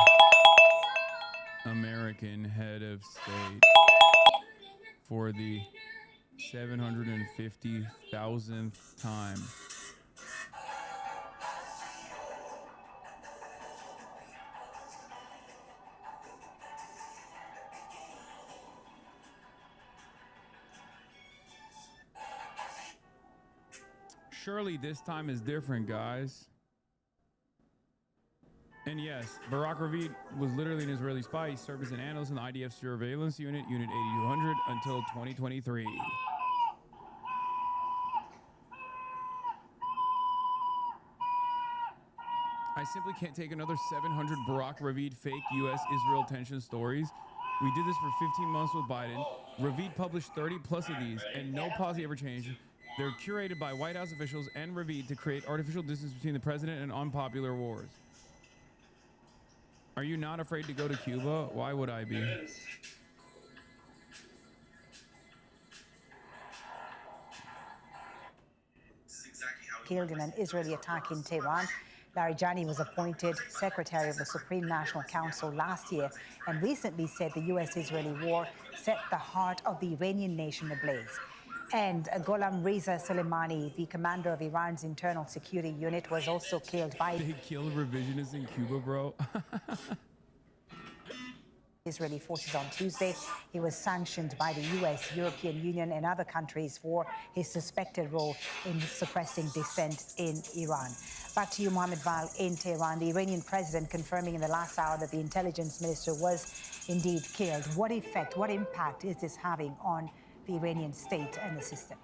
American head of state for the 750,000th time. Surely this time is different, guys. And yes, Barak Ravid was literally an Israeli spy. He served as an analyst in the IDF surveillance unit, Unit 8200, until 2023. I simply can't take another 700 Barak Ravid fake U.S.-Israel tension stories. We did this for 15 months with Biden. Ravid published 30 plus of these, and no policy ever changed. They're curated by White House officials and Ravid to create artificial distance between the president and unpopular wars. Are you not afraid to go to Cuba? Why would I be? Killed in an Israeli attack in Tehran. Larijani was appointed Secretary of the Supreme National Council last year and recently said the U.S.-Israeli war set the heart of the Iranian nation ablaze. And Gholam Reza Soleimani, the commander of Iran's internal security unit, was also killed by... They killed revisionists in Cuba, bro. Israeli forces on Tuesday. He was sanctioned by the US, European Union and other countries for his suspected role in suppressing dissent in Iran. Back to you, Mohammed Val, in Tehran. The Iranian president confirming in the last hour that the intelligence minister was indeed killed. What effect, what impact is this having on the Iranian state and the system?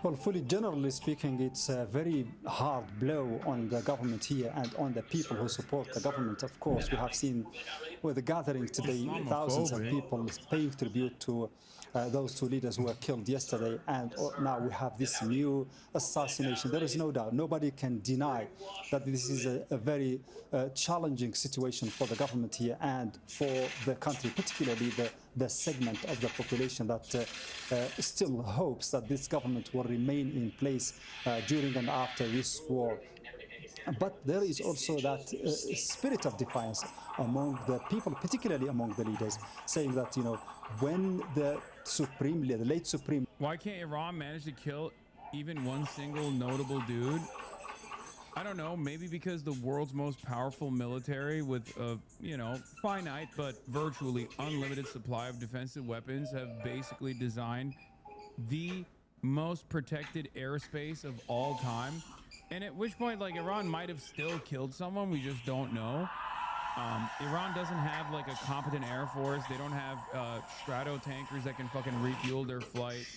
Well, fully generally speaking, it's a very hard blow on the government here and on the people who support the government. Of course, we have seen with the gathering today, thousands of people paying tribute to those two leaders who were killed yesterday, and now we have this new assassination. There is no doubt. Nobody can deny that this is a very challenging situation for the government here and for the country, particularly the segment of the population that still hopes that this government will remain in place during and after this war. But there is also that spirit of defiance among the people, particularly among the leaders, saying that, you know, when the supreme leader, the late supreme... Why can't Iran manage to kill even one single notable dude? I don't know, maybe because the world's most powerful military with a, you know, finite but virtually unlimited supply of defensive weapons have basically designed the most protected airspace of all time. And at which point, like, Iran might have still killed someone, we just don't know. Iran doesn't have like a competent air force. They don't have strato tankers that can fucking refuel their flight.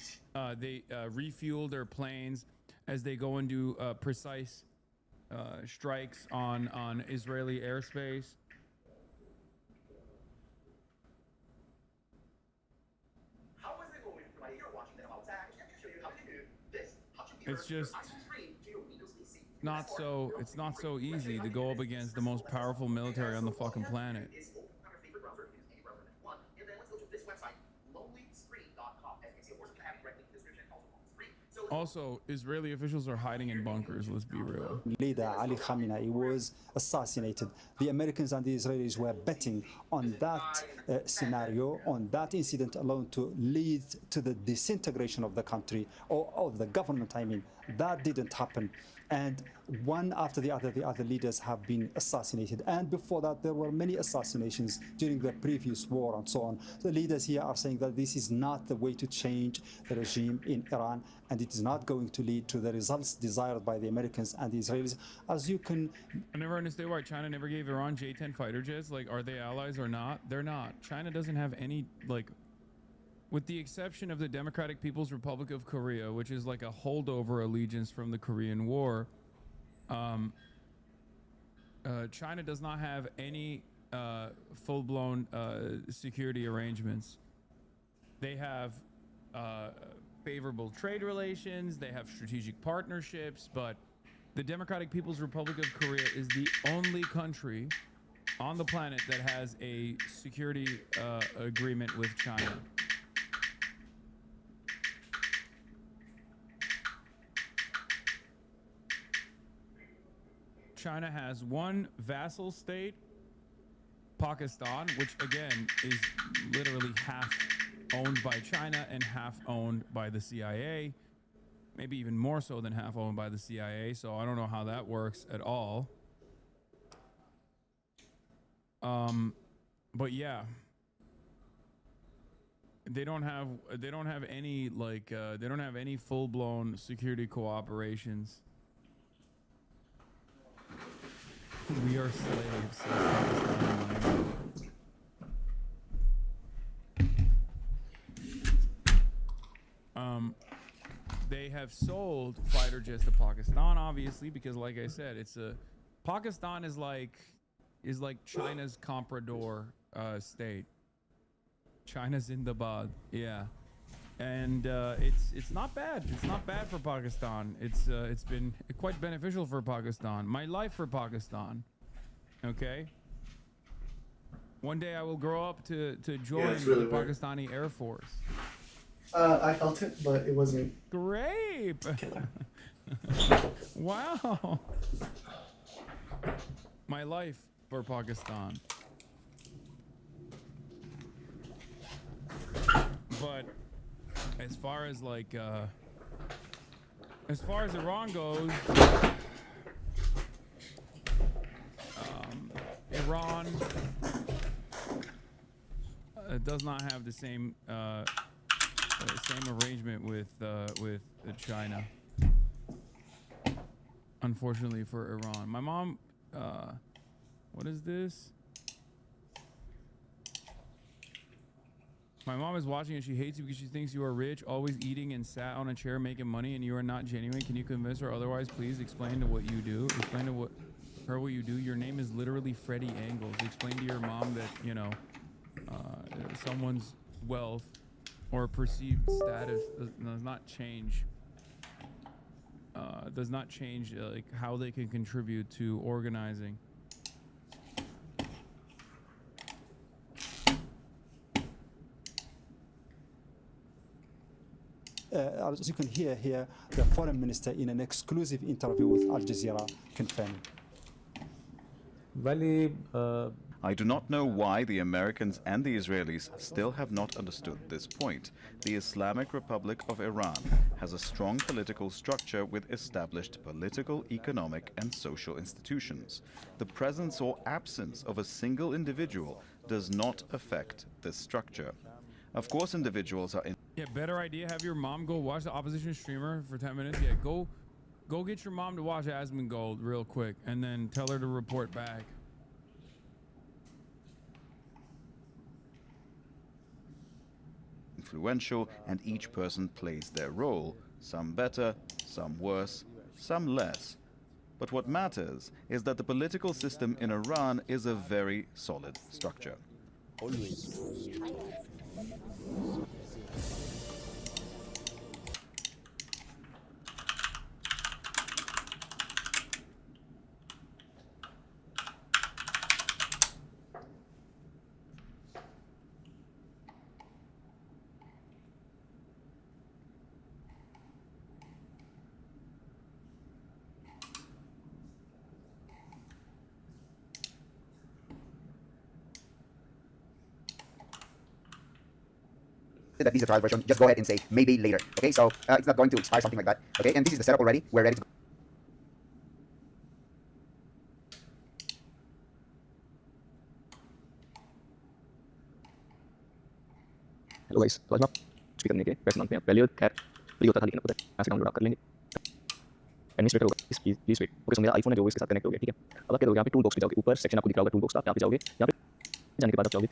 They refuel their planes as they go and do precise strikes on Israeli airspace. It's just it's not so easy to go up against the most powerful military on the fucking planet. Also, Israeli officials are hiding in bunkers, let's be real. Leader Ali Khamenei was assassinated. The Americans and the Israelis were betting on that scenario, on that incident alone to lead to the disintegration of the country, or of the government, I mean. That didn't happen. And one after the other leaders have been assassinated. And before that, there were many assassinations during the previous war and so on. The leaders here are saying that this is not the way to change the regime in Iran, and it is not going to lead to the results desired by the Americans and the Israelis. As you can... I never understand why China never gave Iran J-10 fighter jets. Like, are they allies or not? They're not. China doesn't have any, like... With the exception of the Democratic People's Republic of Korea, which is like a holdover allegiance from the Korean War, China does not have any full-blown security arrangements. They have favorable trade relations, they have strategic partnerships, but the Democratic People's Republic of Korea is the only country on the planet that has a security agreement with China. China has one vassal state, Pakistan, which again is literally half owned by China and half owned by the CIA, maybe even more so than half owned by the CIA. So I don't know how that works at all. But yeah, they don't have any like they don't have any full-blown security cooperations. We are slaves. They have sold fighter jets to Pakistan, obviously, because, like I said, Pakistan is like China's comprador state. China's in the bud, yeah. And it's not bad. It's not bad for Pakistan. It's been quite beneficial for Pakistan. My life for Pakistan. Okay. One day I will grow up to join the Pakistani Air Force. I felt it, but it wasn't. Grape. Wow. My life for Pakistan. But as far as like as far as Iran goes, Iran does not have the same arrangement with China. Unfortunately for Iran, my mom. What is this? My mom is watching and she hates you because she thinks you are rich, always eating and sat on a chair making money, and you are not genuine. Can you convince her otherwise? Please explain to what you do. Explain to her what you do. Your name is literally Freddie Angles. Explain to your mom that, you know, someone's wealth or perceived status does not change. Like how they can contribute to organizing. As you can hear here, the foreign minister in an exclusive interview with Al Jazeera confirmed. I do not know why the Americans and the Israelis still have not understood this point. The Islamic Republic of Iran has a strong political structure with established political, economic, and social institutions. The presence or absence of a single individual does not affect this structure. Of course, individuals are in. Yeah, better idea. Have your mom go watch the opposition streamer for 10 minutes. Yeah, go get your mom to watch Asmongold real quick, and then tell her to report back. Influential, and each person plays their role, some better, some worse, some less. But what matters is that the political system in Iran is a very solid structure. Always. That this is a trial version, just go ahead and say maybe later. Okay, so it's not going to expire, something like that. Okay, and this is the setup already. We're ready to go. Hello guys, तो आज हम speaker करने के press नाम पे valued cap लिखा था, लेकिन आपको ऐसे डाउनलोड कर लेंगे। एडमिनिस्ट्रेटर होगा, प्लीज वेट। ओके, सो मेरा आईफोन है जो इसके साथ कनेक्ट हो गया, ठीक है। अब आप क्या करोगे, यहाँ पे टूल बॉक्स पे जाओगे, ऊपर सेक्शन आपको दिख रहा होगा टूल बॉक्स का, यहाँ पे जाओगे, यहाँ पे जाने के बाद आप जाओगे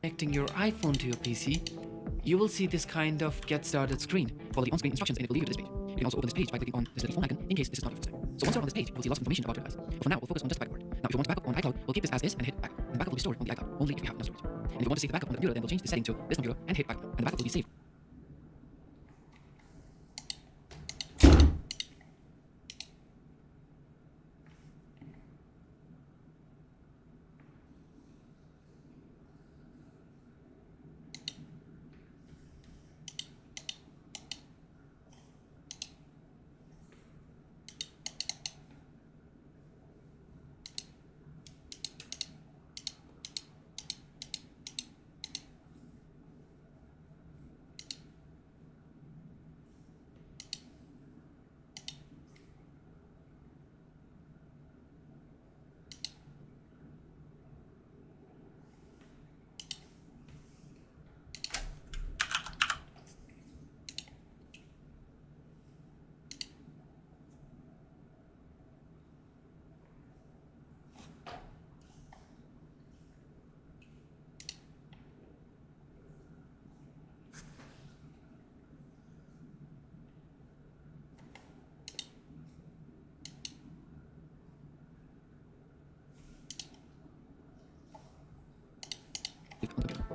Connecting your iPhone to your PC, you will see this kind of get started screen. Follow the on-screen instructions and it will lead you to this page. You can also open this page by clicking on this little phone icon in case this is not your first time. So once you're on this page, you will see lots of information about your device. For now, we'll focus on just the backup part. Now, if you want to back up on iCloud, we'll keep this as is and hit backup. And the backup will be stored on the iCloud only if you have enough storage. And if you want to save the backup on the computer, then we'll change the setting to this computer and hit backup. And the backup will be saved.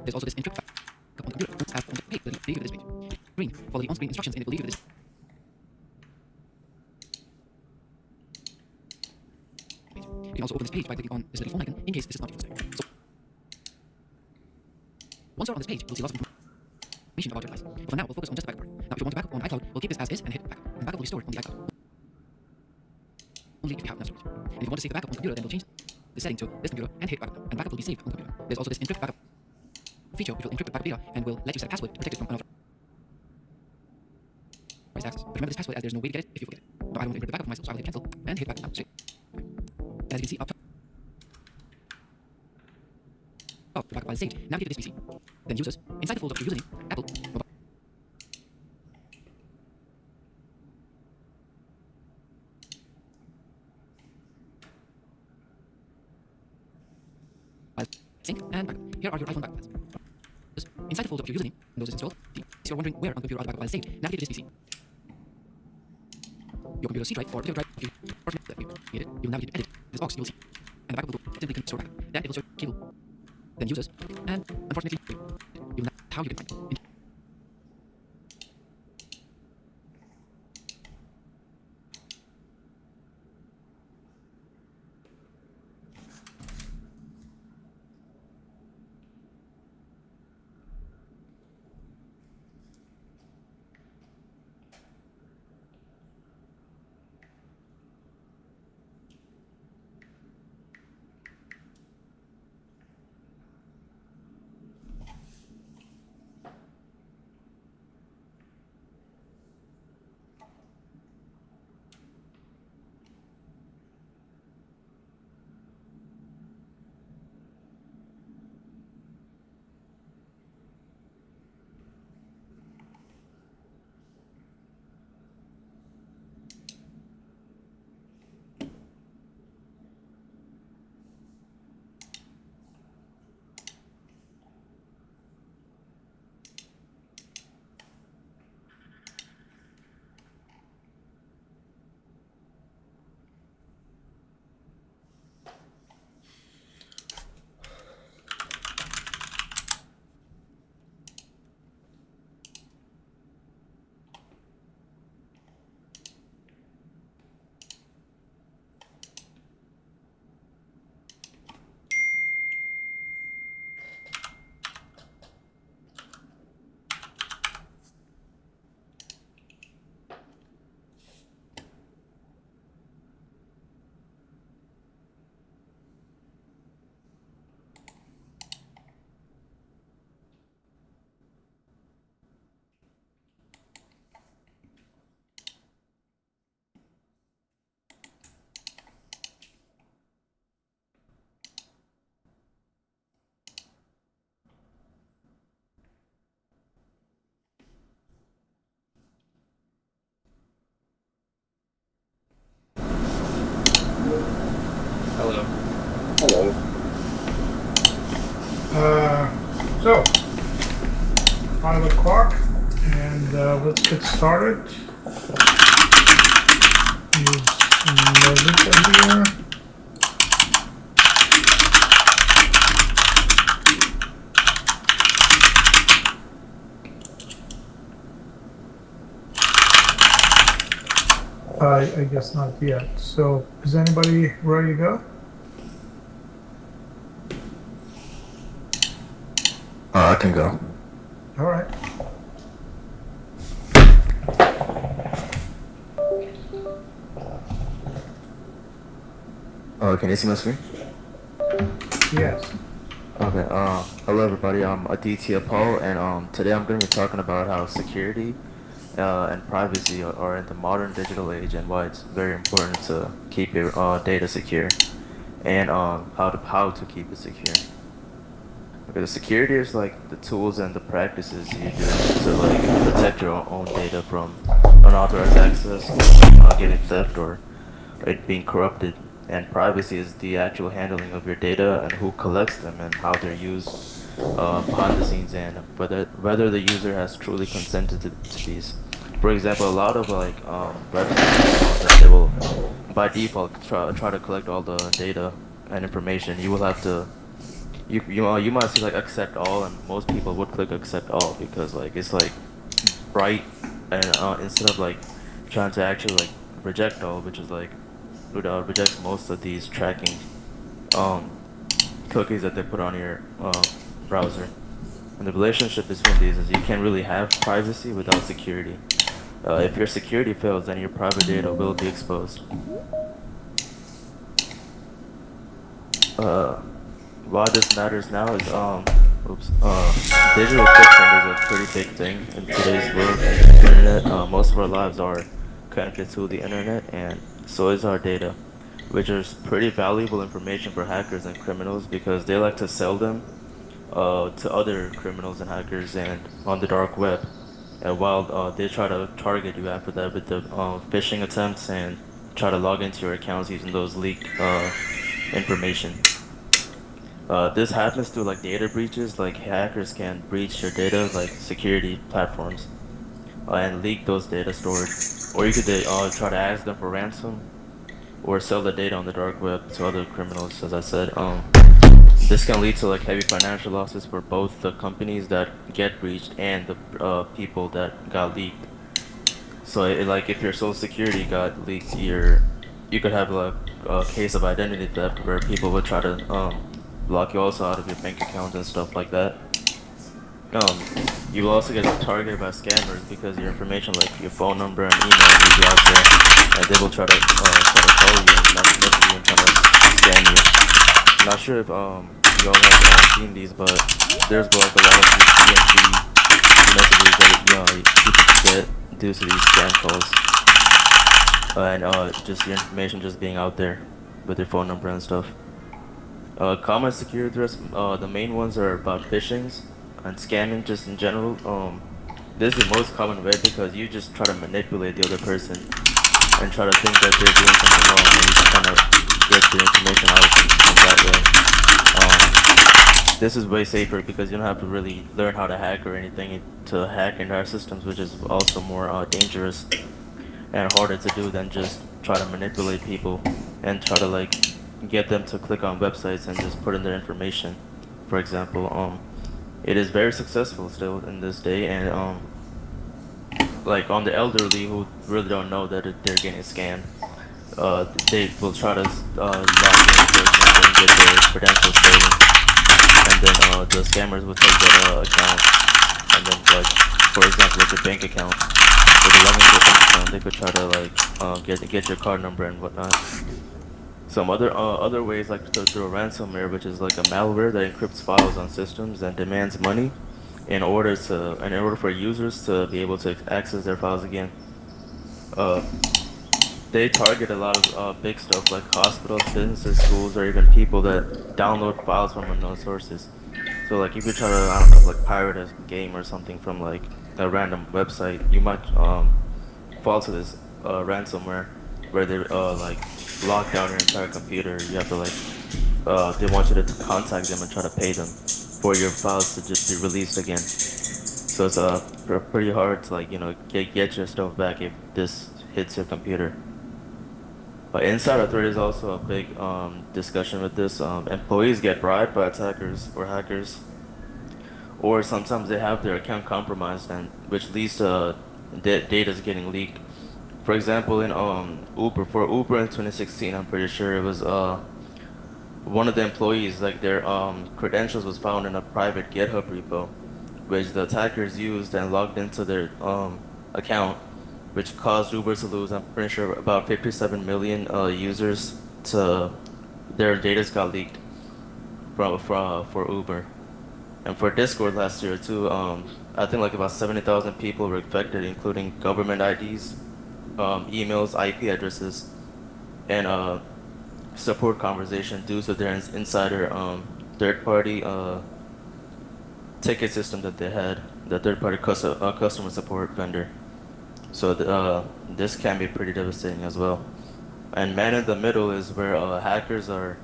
There's also this encrypt backup on the computer. Once on the page, will lead you to this page. Green, follow the on-screen instructions and it will lead you to this. You can also open this page by clicking on this little phone icon in case this is not your first time. So, once you're on this page, you'll see lots of information about your device. But for now, we'll focus on just the backup part. Now, if you want to back up on iCloud, we'll keep this as is and hit backup. And the backup will be stored on the iCloud only if you have enough storage. And if you want to save the backup on the computer, then we'll change the setting to this computer and hit backup. And the backup will be saved on the computer. There's also this encrypt backup feature which will encrypt the backup data and will let you set a password to protect it from unauthorized access. But remember this password as there's no way to get it if you forget it. Now I don't want to encrypt the backup for myself, so I will hit cancel and hit backup now. Save. As you can see up top, the backup file is saved. Navigate to this PC. Then users, inside the folder of your username, Apple, mobile. Sync and backup. Here are your iPhone backup files. Inside the folder of your username, Windows is installed. If you're wondering where on the computer are the backup files saved, navigate to this PC. Your computer's C drive or potato drive, if you need it, you'll navigate to edit. This box you'll see. And the backup will go simply can store backup. Then it will search cable. Then users. And unfortunately, you'll know how you can find it. So, 5 o'clock, and let's get started. Use Melissa here. I guess not yet. So, is anybody ready to go? I can go. All right. Can you see my screen? Yes. Okay, hello everybody, I'm Aditya Paul, and today I'm going to be talking about how security and privacy are in the modern digital age and why it's very important to keep your data secure, and how to keep it secure. Because security is like the tools and the practices you do to like protect your own data from unauthorized access, getting theft, or it being corrupted. And privacy is the actual handling of your data and who collects them and how they're used behind the scenes, and whether the user has truly consented to these. For example, a lot of like websites that they will by default try to collect all the data and information. You will have to you might see like accept all, and most people would click accept all because like it's like right, and instead of like trying to actually like reject all, which is like rejects most of these tracking cookies that they put on your browser. And the relationship between these is you can't really have privacy without security. If your security fails, then your private data will be exposed. Why this matters now is digital footprint is a pretty big thing in today's world. Internet, most of our lives are connected to the internet, and so is our data, which is pretty valuable information for hackers and criminals because they like to sell them to other criminals and hackers and on the dark web. And while they try to target you after that with the phishing attempts and try to log into your accounts using those leaked information. This happens through like data breaches, like hackers can breach your data, like security platforms, and leak those data stored. Or you could try to ask them for ransom, or sell the data on the dark web to other criminals, as I said. This can lead to like heavy financial losses for both the companies that get breached and the people that got leaked. So like if your social security got leaked, you could have like a case of identity theft where people would try to block you also out of your bank accounts and stuff like that. You will also get targeted by scammers because your information, like your phone number and email, will be out there, and they will try to call you and message you and try to scam you. I'm not sure if you all have seen these, but there's like a lot of these DMV messages that people get due to these scam calls, and just your information just being out there with your phone number and stuff. Common security threats, the main ones are about phishings and scamming just in general. This is the most common way because you just try to manipulate the other person and try to think that they're doing something wrong, and you just kind of get the information out of them that way. This is way safer because you don't have to really learn how to hack or anything to hack entire systems, which is also more dangerous and harder to do than just try to manipulate people and try to like get them to click on websites and just put in their information. For example, it is very successful still in this day, and like on the elderly who really don't know that they're getting scammed, they will try to log in, for example, and get their credentials stolen, and then the scammers will take that account, and then like for example, like your bank account, with a login to your bank account, they could try to like get your card number and whatnot. Some other ways, like through a ransomware, which is like a malware that encrypts files on systems and demands money in order for users to be able to access their files again. They target a lot of big stuff like hospitals, businesses, schools, or even people that download files from unknown sources. So like if you try to, I don't know, like pirate a game or something from like a random website, you might fall to this ransomware where they like lock down your entire computer. You have to like they want you to contact them and try to pay them for your files to just be released again. So it's pretty hard to, like, you know, get your stuff back if this hits your computer. But insider threat is also a big discussion with this. Employees get bribed by attackers or hackers, or sometimes they have their account compromised, and which leads to data getting leaked. For example, in Uber in 2016, I'm pretty sure it was one of the employees, like their credentials was found in a private GitHub repo, which the attackers used and logged into their account, which caused Uber to lose, I'm pretty sure, about 57 million users. To their data got leaked for Uber. And for Discord last year too, I think like about 70,000 people were affected, including government IDs, emails, IP addresses, and support conversation due to their insider third-party ticket system that they had, the third-party customer support vendor. So this can be pretty devastating as well. And man in the middle is where hackers are.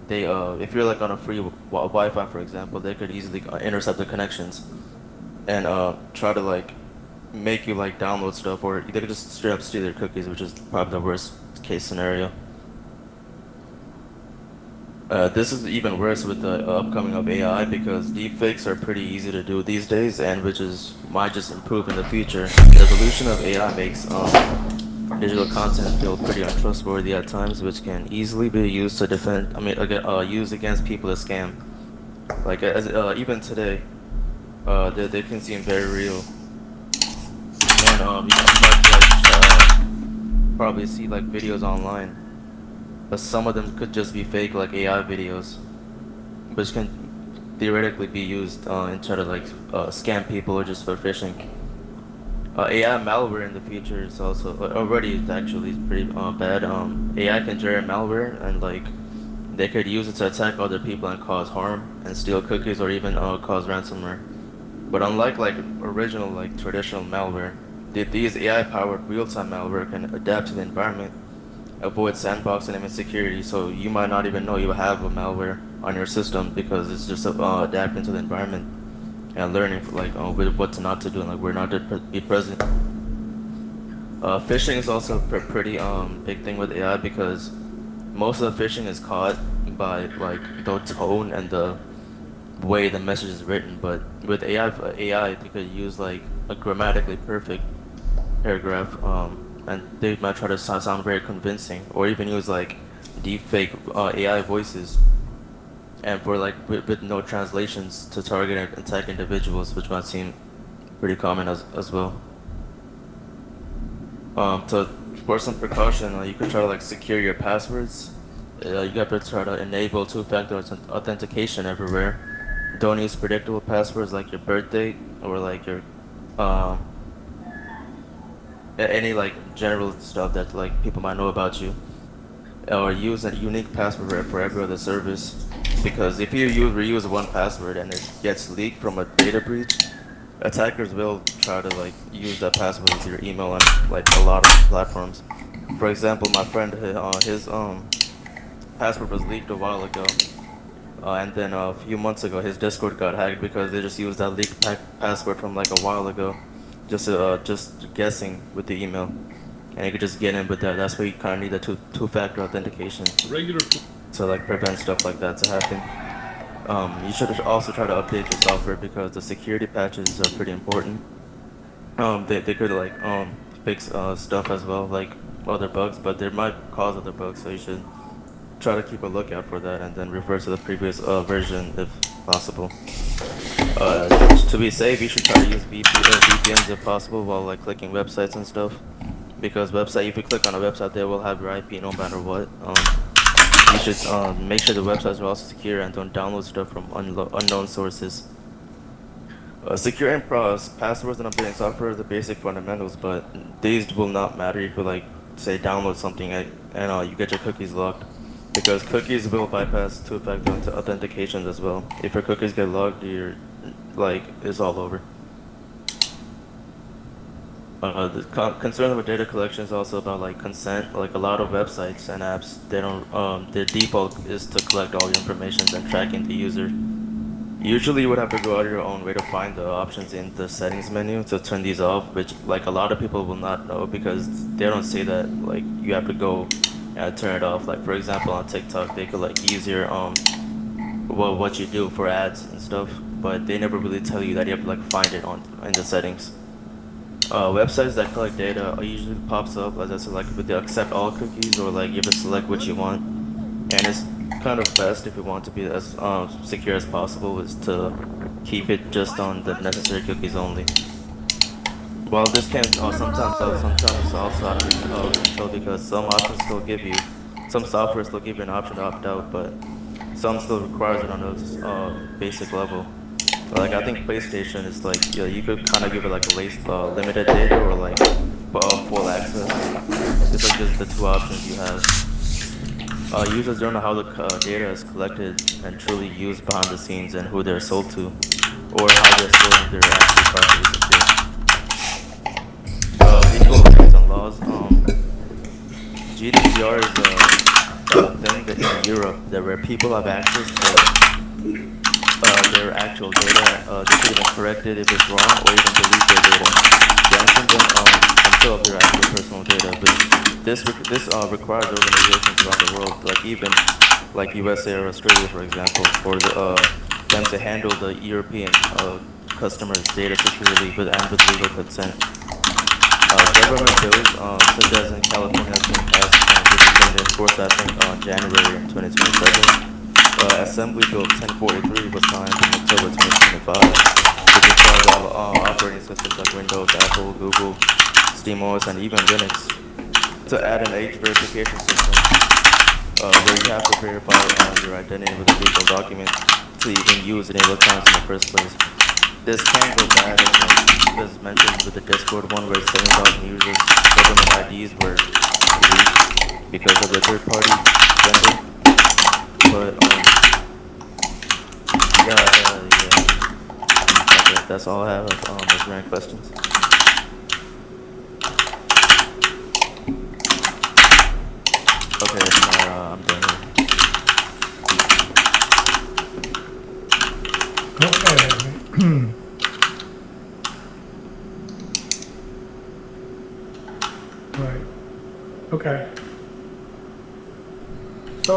They if you're like on a free Wi-Fi, for example, they could easily intercept the connections and try to like make you like download stuff, or they could just straight up steal your cookies, which is probably the worst case scenario. This is even worse with the upcoming of AI, because deepfakes are pretty easy to do these days, and which is might just improve in the future. The evolution of AI makes digital content feel pretty untrustworthy at times, which can easily be used to defend. Used against people to scam. Like even today, they can seem very real, and you can probably see like videos online. But some of them could just be fake, like AI videos, which can theoretically be used in trying to like scam people or just for phishing. AI malware in the future is also already actually pretty bad. AI can generate malware, and like they could use it to attack other people and cause harm and steal cookies, or even cause ransomware. But unlike like original like traditional malware, these AI-powered real-time malware can adapt to the environment, avoid sandboxing and insecurity, so you might not even know you have a malware on your system, because it's just adapting to the environment and learning like what not to do and like where not to be present. Phishing is also a pretty big thing with AI, because most of the phishing is caught by like the tone and the way the message is written. But with AI they could use like a grammatically perfect paragraph, and they might try to sound very convincing, or even use like deepfake AI voices, and for like with no translations to target and attack individuals, which might seem pretty common as well. So for some precaution, you could try to like secure your passwords. You got to try to enable two-factor authentication everywhere. Don't use predictable passwords like your birth date, or like your any like general stuff that like people might know about you, or use a unique password for every other service, because if you reuse one password and it gets leaked from a data breach, attackers will try to like use that password with your email on like a lot of platforms. For example, my friend, his password was leaked a while ago, and then a few months ago his Discord got hacked because they just used that leaked password from like a while ago, just guessing with the email, and you could just get in with that. That's why you kind of need the two-factor authentication to like prevent stuff like that to happen. You should also try to update your software, because the security patches are pretty important. They could like fix stuff as well, like other bugs, but they might cause other bugs, so you should try to keep a lookout for that and then revert to the previous version if possible. To be safe, you should try to use VPNs if possible while like clicking websites and stuff, because if you click on a website, they will have your IP no matter what. You should make sure the websites are also secure and don't download stuff from unknown sources. Securing passwords and updating software are the basic fundamentals, but these will not matter if you like say download something and you get your cookies locked, because cookies will bypass two-factor authentications as well. If your cookies get logged, you're like it's all over. The concern with data collection is also about like consent. Like a lot of websites and apps, they don't. Their default is to collect all your information and tracking the user. Usually you would have to go out of your own way to find the options in the settings menu to turn these off, which like a lot of people will not know because they don't say that like you have to go and turn it off. Like for example on TikTok they could like use your what you do for ads and stuff, but they never really tell you that you have to like find it on in the settings. Websites that collect data usually pops up as I said like with the accept all cookies or like you have to select what you want, and it's kind of best if you want to be as secure as possible is to keep it just on the necessary cookies only. While this can sometimes help, sometimes it's also out of control because some options still give you, some software still give you an option to opt out, but some still requires it on a basic level. Like I think PlayStation is like you could kind of give it like a limited data or like full access. It's like just the two options you have. Users don't know how the data is collected and truly used behind the scenes and who they're sold to, or how they're storing their actually properly secure. Legal rights and laws. GDPR is a thing that in Europe that where people have access to their actual data. They could even correct it if it's wrong, or even delete their data. Granting them control of their actual personal data. But this requires organizations around the world, like even like USA or Australia, for example, for them to handle the European customers' data securely and with legal consent. Government bills, such as in California, has been passed, which is going to enforce, I think, on January 2027. Assembly Bill 1043 was signed in October 2025, which requires all operating systems like Windows, Apple, Google, SteamOS, and even Linux to add an age verification system where you have to verify your identity with a legal document to even use enable accounts in the first place. This can go bad, as mentioned with the Discord one where 7,000 users' government IDs were leaked because of the third-party vendor. But yeah. Okay, that's all I have. Is there any questions? Okay, if not, I'm done here. Okay. Right. Okay. So,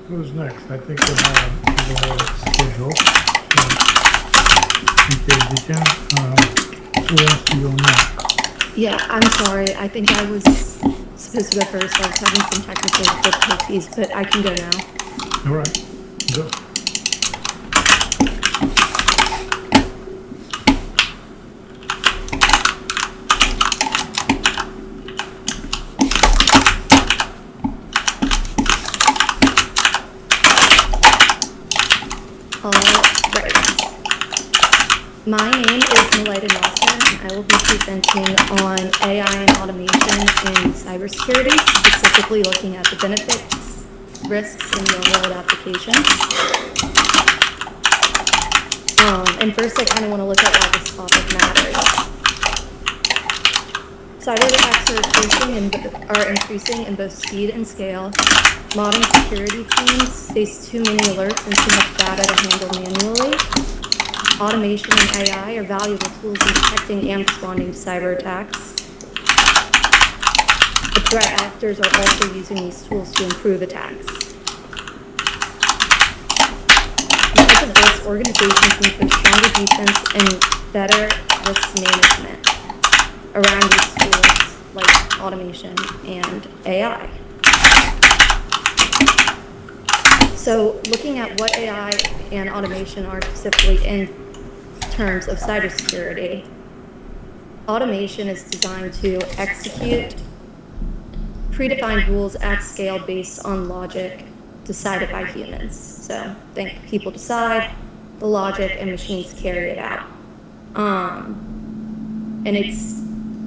who's next? I think we have the schedule. Who wants to go next? Yeah, I'm sorry. I think I was supposed to go first. I was having some technical difficulties, but I can go now. All right. Go. My name is Malaita Nasser, and I will be presenting on AI and automation in cybersecurity, specifically looking at the benefits, risks, and real-world applications. And first, I kind of want to look at why this topic matters. Cyber attacks are increasing in both speed and scale. Modern security teams face too many alerts and too much data to handle manually. Automation and AI are valuable tools in detecting and responding to cyber attacks. The threat actors are also using these tools to improve attacks. Because of this, organizations need both stronger defense and better risk management around these tools like automation and AI. So looking at what AI and automation are specifically in terms of cybersecurity, automation is designed to execute predefined rules at scale based on logic decided by humans. So think people decide the logic and machines carry it out. And it's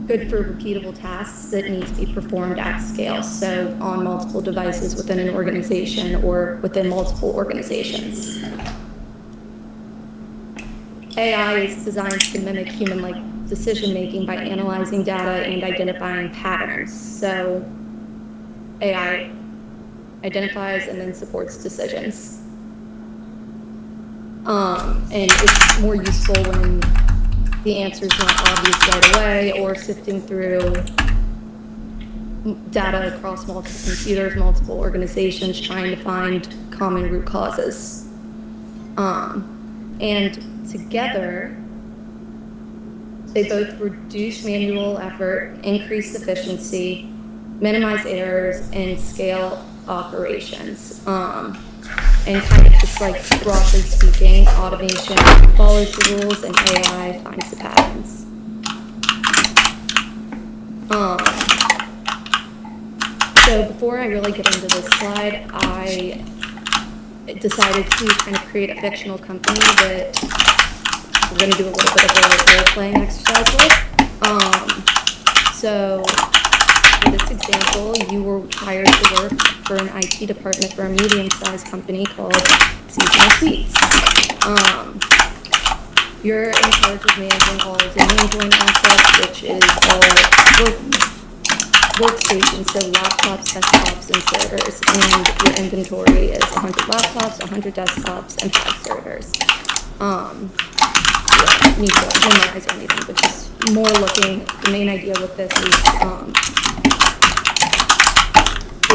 good for repeatable tasks that need to be performed at scale, so on multiple devices within an organization or within multiple organizations. AI is designed to mimic human-like decision-making by analyzing data and identifying patterns. So AI identifies and then supports decisions. And it's more useful when the answer is not obvious right away, or sifting through data across multiple computers, multiple organizations, trying to find common root causes. And together, they both reduce manual effort, increase efficiency, minimize errors, and scale operations. And kind of just like broadly speaking, automation follows the rules and AI finds the patterns. So before I really get into this slide, I decided to kind of create a fictional company that we're going to do a little bit of a role-playing exercise with. So for this example, you were hired to work for an IT department for a medium-sized company called Seasonal Sweets. You're in charge of managing all domain join assets, which is all workstations, so laptops, desktops, and servers. And your inventory is 100 laptops, 100 desktops, and 5 servers. You don't need to memorize or anything, but just more looking, the main idea with this is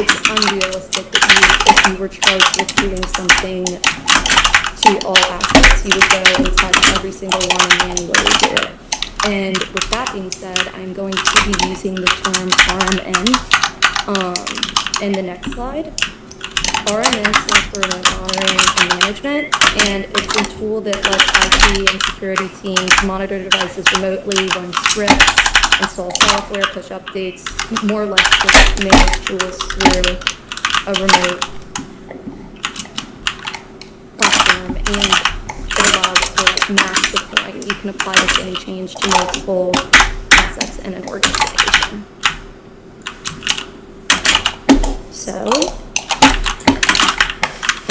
it's unrealistic that if you were charged with doing something to all assets, you would go and touch every single one and manually do it. And with that being said, I'm going to be using the term RMN in the next slide. RMN stands for Remote Monitoring and Management, and it's a tool that lets IT and security teams monitor devices remotely, run scripts, install software, push updates, more or less just manage tools through a remote platform, and it allows for mass deploying. You can apply this any change to multiple assets in an organization. So,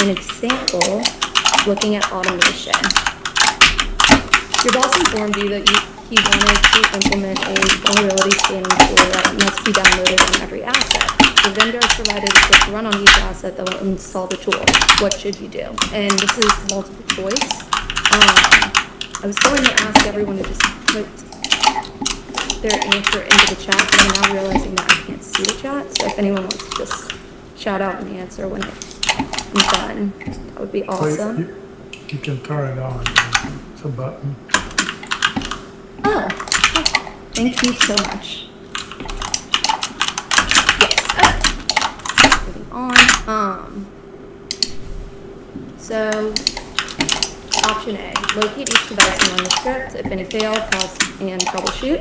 an example, looking at automation. Your boss informed you that he wanted to implement a vulnerability scanning tool that must be downloaded on every asset. The vendor has provided a script to run on each asset that will install the tool. What should you do? And this is multiple choice. I was going to ask everyone to just put their answer into the chat, but I'm now realizing that I can't see the chat. So if anyone wants to just shout out an answer when I'm done, that would be awesome. You can turn it on. It's a button. Oh, thank you so much. Yes. Moving on. So, option A, locate each device and run the script. If any fail, pause and troubleshoot.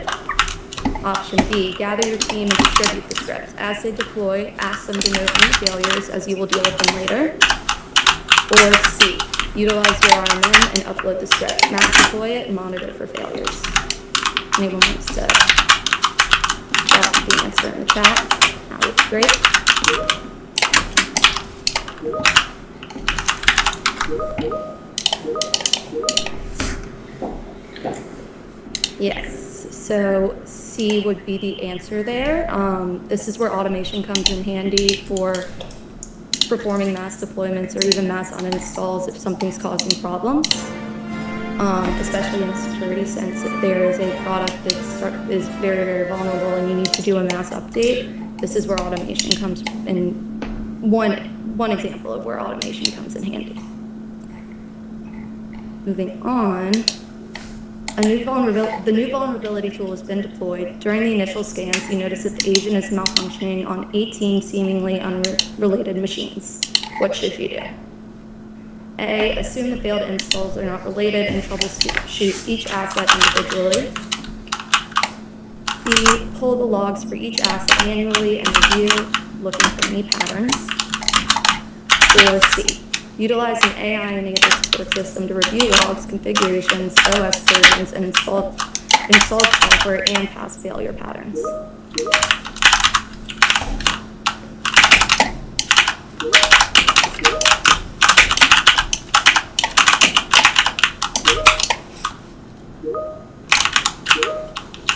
Option B, gather your team and distribute the script. As they deploy, ask them to note any failures, as you will deal with them later. Or C, utilize your RMN and upload the script. Mass deploy it and monitor for failures. Anyone wants to drop the answer in the chat? That would be great. Yes, so C would be the answer there. This is where automation comes in handy for performing mass deployments or even mass uninstalls if something's causing problems. Especially in security, since there is a product that is very, very vulnerable and you need to do a mass update. This is where automation comes in. One example of where automation comes in handy. Moving on, the new vulnerability tool has been deployed. During the initial scans, you notice that the agent is malfunctioning on 18 seemingly unrelated machines. What should you do? A, assume the failed installs are not related and troubleshoot each asset individually. B, pull the logs for each asset manually and review, looking for any patterns. Or C, utilize an AI-enabled support system to review logs, configurations, OS versions, and installed software and past failure patterns.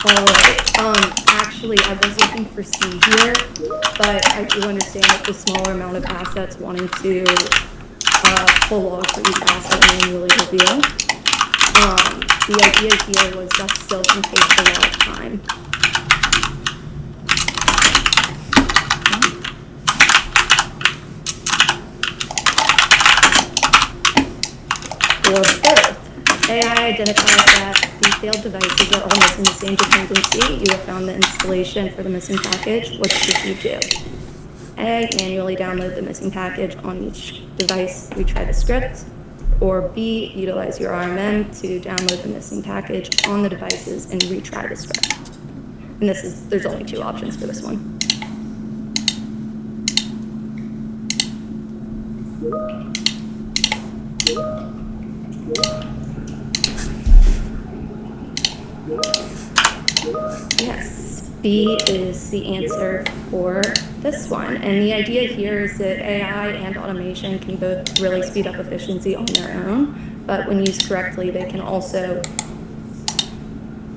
Alright, actually I was looking for C here, but I do understand that the smaller amount of assets wanting to full logs for each asset manually reveal. The idea here was that still can take a lot of time. For both, AI identifies that the failed devices are all missing the same dependency. You have found the installation for the missing package. What should you do? A, manually download the missing package on each device, retry the script. Or B, utilize your RMM to download the missing package on the devices and retry the script. And there's only 2 options for this one. Yes, B is the answer for this one. And the idea here is that AI and automation can both really speed up efficiency on their own, but when used correctly, they can also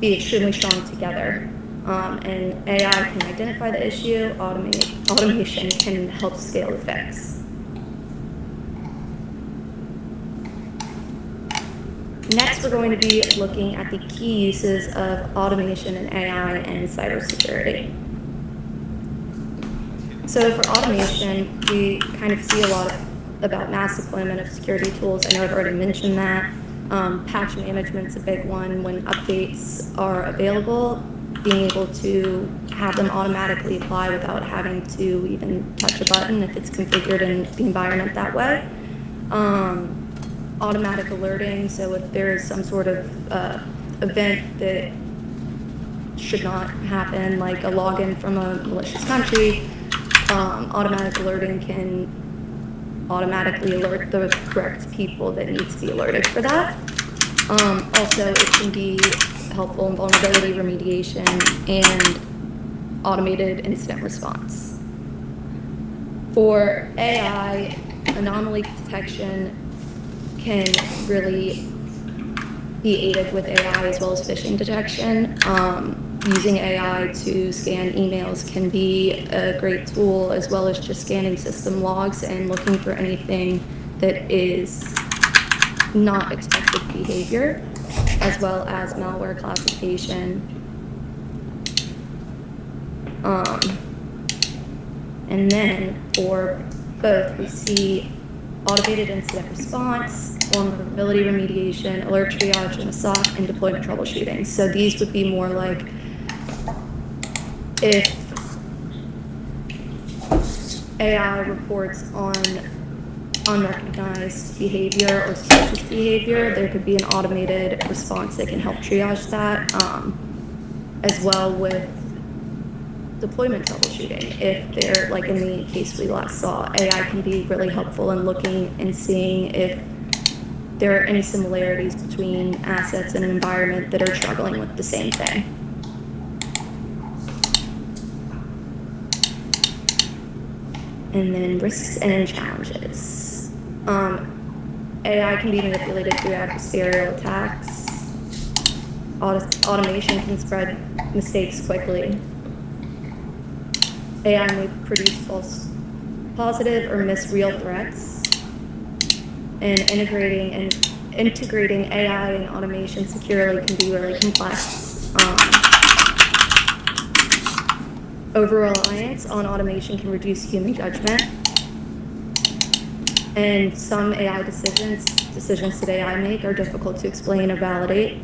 be extremely strong together. And AI can identify the issue, automation can help scale the fix. Next, we're going to be looking at the key uses of automation and AI and cybersecurity. So for automation, we kind of see a lot about mass deployment of security tools. I know I've already mentioned that. Patch management's a big one. When updates are available, being able to have them automatically apply without having to even touch a button if it's configured in the environment that way. Automatic alerting, so if there is some sort of event that should not happen, like a login from a malicious country, automatic alerting can automatically alert the correct people that need to be alerted for that. Also, it can be helpful in vulnerability remediation and automated incident response. For AI, anomaly detection can really be aided with AI as well as phishing detection. Using AI to scan emails can be a great tool, as well as just scanning system logs and looking for anything that is not expected behavior, as well as malware classification. And then for both, we see automated incident response, vulnerability remediation, alert triage in a SOC, and deployment troubleshooting. So these would be more like if AI reports on unrecognized behavior or suspicious behavior, there could be an automated response that can help triage that, as well with deployment troubleshooting. If they're, like in the case we last saw, AI can be really helpful in looking and seeing if there are any similarities between assets in an environment that are struggling with the same thing. And then risks and challenges. AI can be manipulated through adversarial attacks. Automation can spread mistakes quickly. AI may produce false positive or misreal threats. And integrating AI and automation securely can be really complex. Over-reliance on automation can reduce human judgment. And some AI decisions that AI make are difficult to explain or validate.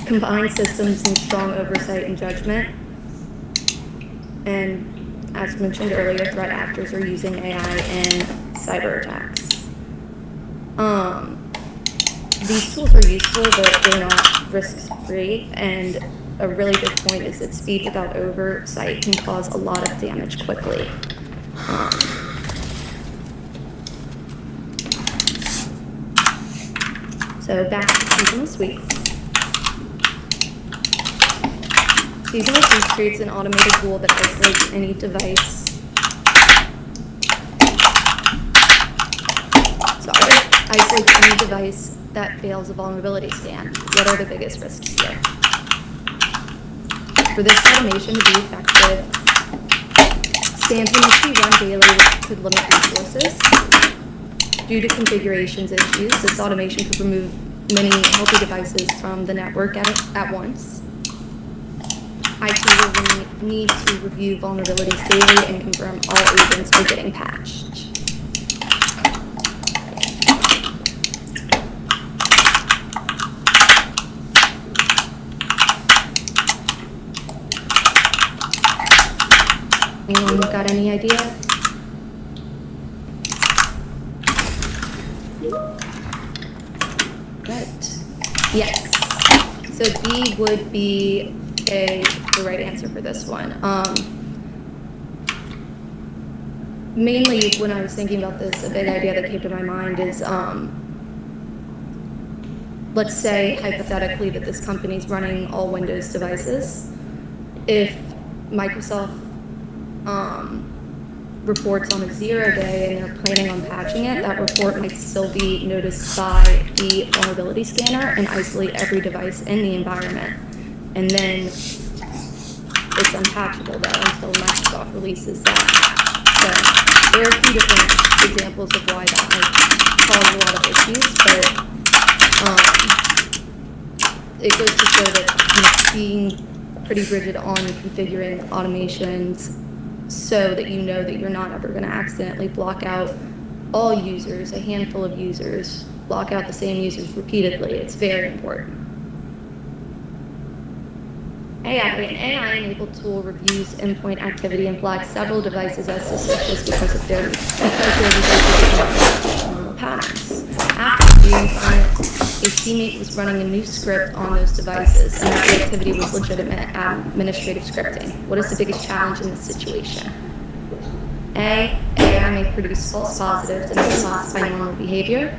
Combined systems need strong oversight and judgment. And as mentioned earlier, threat actors are using AI in cyber attacks. These tools are useful, but they're not risk-free. And a really big point is that speed without oversight can cause a lot of damage quickly. So back to seasonal sweeps. Seasonal sweeps creates an automated rule that isolates any device. Isolates any device that fails a vulnerability scan. What are the biggest risks here? For this automation to be effective, scans that must be run daily could limit resources. Due to configurations issues, this automation could remove many healthy devices from the network at once. IT will need to review vulnerabilities daily and confirm all agents are getting patched. Anyone got any idea? Right. Yes. So B would be the right answer for this one. Mainly when I was thinking about this, a big idea that came to my mind is, let's say hypothetically that this company is running all Windows devices. If Microsoft reports on a 0 day and they're planning on patching it, that report might still be noticed by the vulnerability scanner and isolate every device in the environment. And then it's unpatchable though until Microsoft releases that. So there are a few different examples of why that might cause a lot of issues, but it goes to show that being pretty rigid on configuring automations so that you know that you're not ever going to accidentally block out all users, a handful of users, block out the same users repeatedly. It's very important. An AI-enabled tool reviews endpoint activity and flags several devices as suspicious because they're repeating patterns. After being found, a teammate was running a new script on those devices, and the activity was legitimate administrative scripting. What is the biggest challenge in this situation? A, AI may produce false positives and misclassify normal behavior.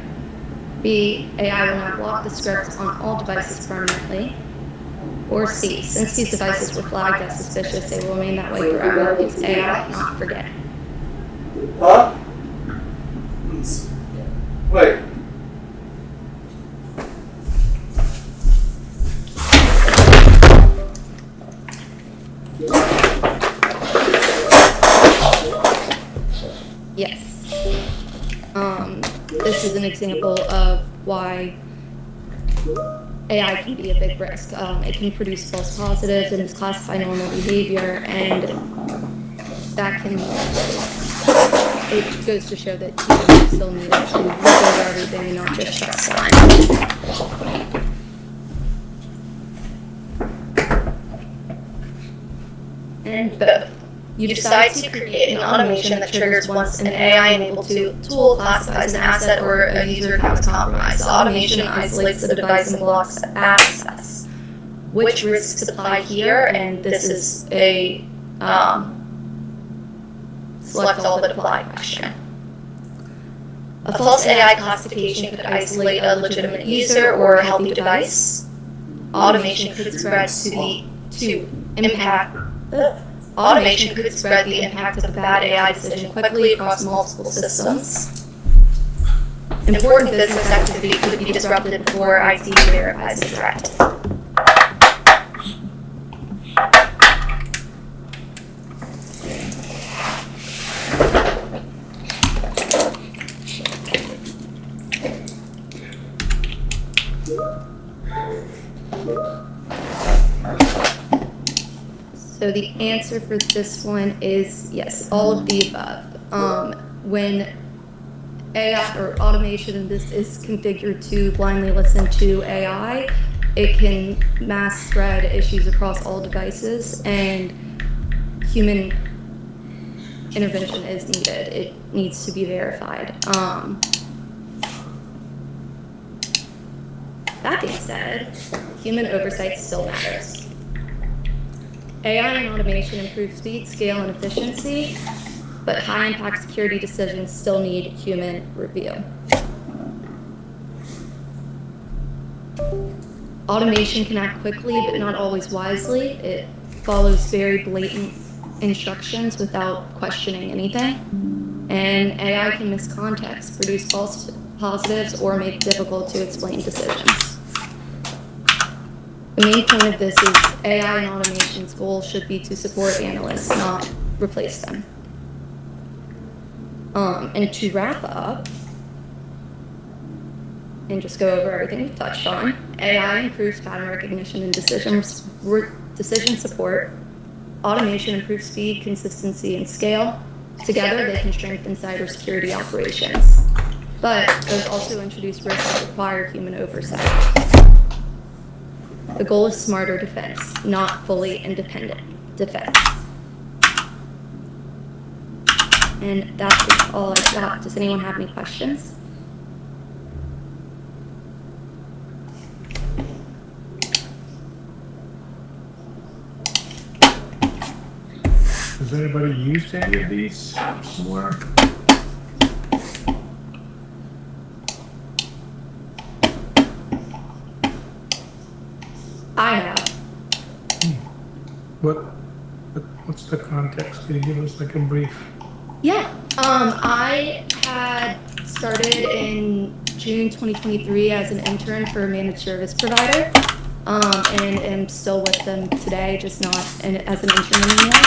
B, AI will not block the script on all devices permanently. Or C, since these devices were flagged as suspicious, they will remain that way forever because AI cannot forget. Huh? Wait. Yes. This is an example of why AI can be a big risk. It can produce false positives and misclassify normal behavior, and that can, it goes to show that humans still need to look over everything and not just trust one. And both. You decide to create an automation that triggers once an AI-enabled tool classifies an asset or a user account is compromised. The automation isolates the device and blocks access. Which risks apply here? And this is a select all but apply question. A false AI classification could isolate a legitimate user or a healthy device. Automation could spread Automation could spread the impact of a bad AI decision quickly across multiple systems. Important business activity could be disrupted before IT verifies the threat. So the answer for this one is yes, all of the above. When AI or automation in this is configured to blindly listen to AI, it can mass spread issues across all devices, and human intervention is needed. It needs to be verified. That being said, human oversight still matters. AI and automation improve speed, scale, and efficiency, but high-impact security decisions still need human review. Automation can act quickly, but not always wisely. It follows very blatant instructions without questioning anything. And AI can miss context, produce false positives, or make difficult to explain decisions. The main point of this is AI and automation's goal should be to support analysts, not replace them. And to wrap up, and just go over everything we've touched on. AI improves pattern recognition and decision support. Automation improves speed, consistency, and scale. Together, they can strengthen cybersecurity operations. But those also introduce risks that require human oversight. The goal is smarter defense, not fully independent defense. And that is all I've got. Does anyone have any questions? Has anybody used any of these somewhere? I have. What's the context? Can you give us like a brief? Yeah. I had started in June 2023 as an intern for a managed service provider, and am still with them today, just not as an intern anymore.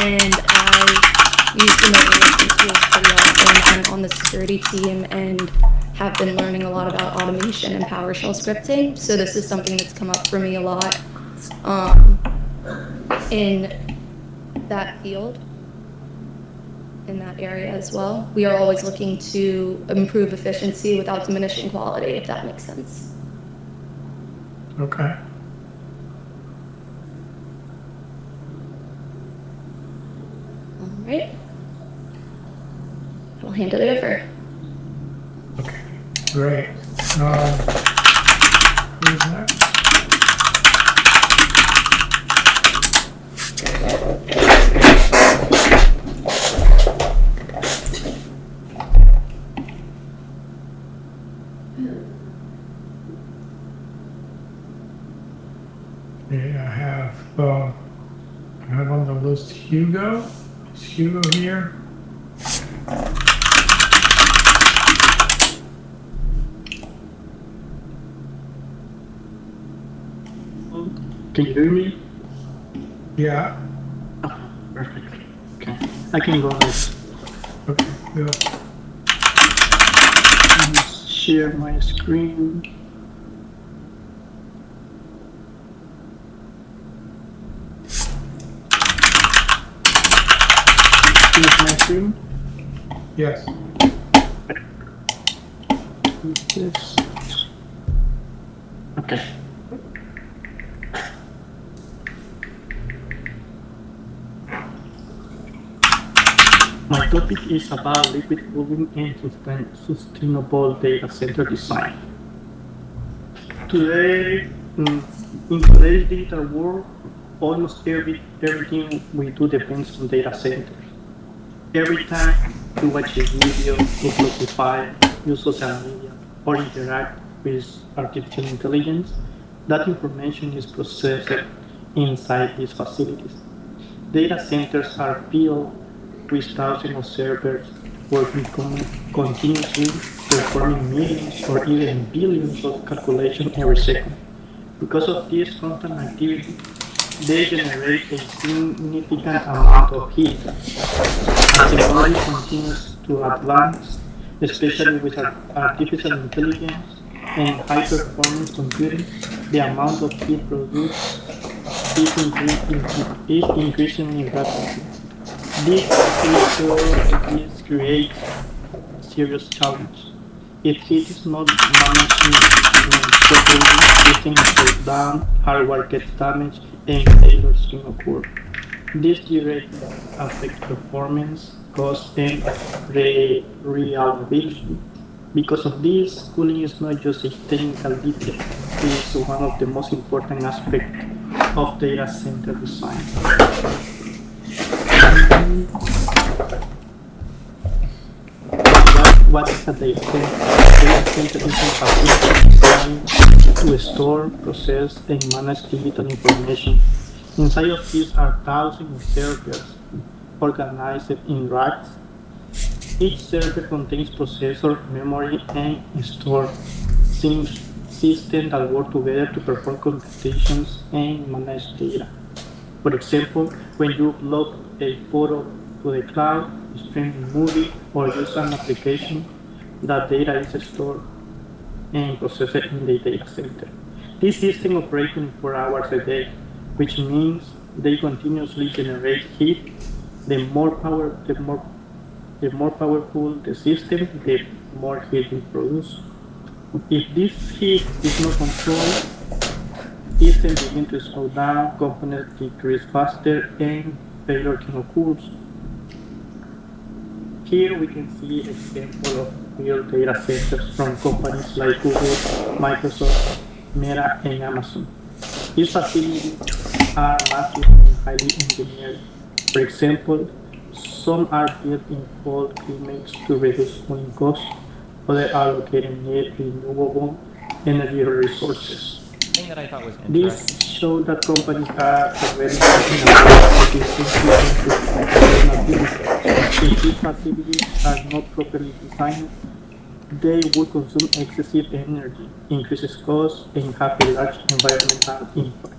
And I use remote management tools pretty often. I'm on the security team and have been learning a lot about automation and PowerShell scripting. So this is something that's come up for me a lot in that field, in that area as well. We are always looking to improve efficiency without diminishing quality, if that makes sense. Okay. All right. I'll hand it over. Great. Who's next? Yeah, I have on the list Hugo. Is Hugo here? Can you hear me? Yeah. Oh, perfect. Okay, I can go next. Okay, good. Share my screen. Is my screen? Yes. This. Okay. My topic is about liquid cooling and sustainable data center design. Today, in today's digital world, almost everything we do depends on data centers. Every time you watch a video, get notified, use social media, or interact with artificial intelligence, that information is processed inside these facilities. Data centers are built with thousands of servers working continuously, performing millions or even billions of calculations every second. Because of this constant activity, they generate a significant amount of heat. As technology continues to advance, especially with artificial intelligence and high-performance computing, the amount of heat produced is increasing rapidly. This creates serious challenge. If heat is not managed properly, systems break down, hardware gets damaged, and failures can occur. This directly affects performance, cost, and reliability. Because of this, cooling is not just a technical detail, it is one of the most important aspects of data center design. What is a data center? Data center is a facility designed to store, process, and manage digital information. Inside of these are thousands of servers organized in racks. Each server contains processor, memory, and storage systems that work together to perform computations and manage data. For example, when you upload a photo to the cloud, stream a movie, or use an application, that data is stored. and processed in the data center. This system operates 24 hours a day, which means they continuously generate heat. The more powerful the system, the more heat it produces. If this heat is not controlled, systems begin to slow down, components decrease faster, and failure can occur. Here we can see example of real data centers from companies like Google, Microsoft, Meta, and Amazon. These facilities are massive and highly engineered. For example, some are built in cold climates to reduce cooling costs, others are located near renewable energy resources. Thing that I thought was This interesting. shows that companies are already thinking about efficiency and sustainability. If these facilities are not properly designed, they would consume excessive energy, increase costs, and have a large environmental impact.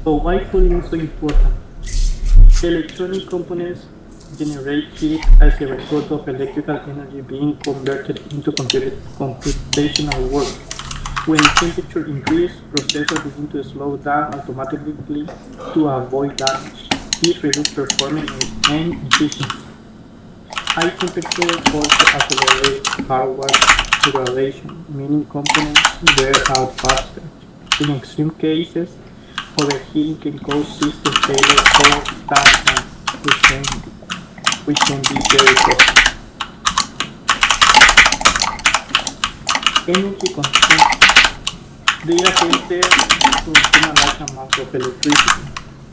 So why cooling is so important? Electronic components generate heat as a result of electrical energy being converted into computational work. When temperature increases, processors begin to slow down automatically to avoid damage. This reduces performance and efficiency. High temperature also accelerates hardware degradation, meaning components wear out faster. In extreme cases, overheating can cause system failure or downtime, which can be very costly. Energy consumption. Data centers consume a large amount of electricity.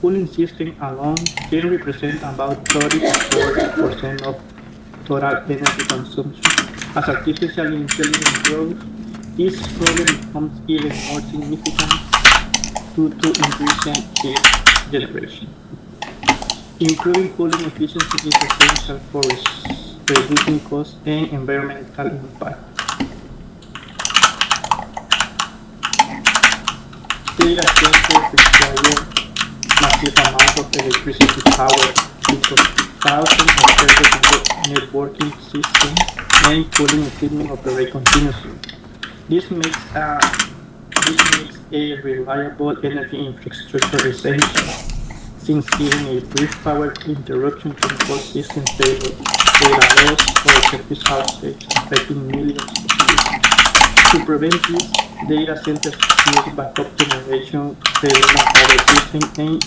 Cooling systems alone can represent about 30 to 40% of total energy consumption. As artificial intelligence grows, this problem becomes even more significant due to increasing heat generation. Improving cooling efficiency is essential for reducing costs and environmental impact. Data centers require massive amounts of electricity power because thousands of servers networking systems and cooling equipment operate continuously. This makes a reliable energy infrastructure essential, since even a brief power interruption can cause system failure, data loss, or service outage, affecting millions of users. To prevent this, data centers use backup generation, redundant power system, and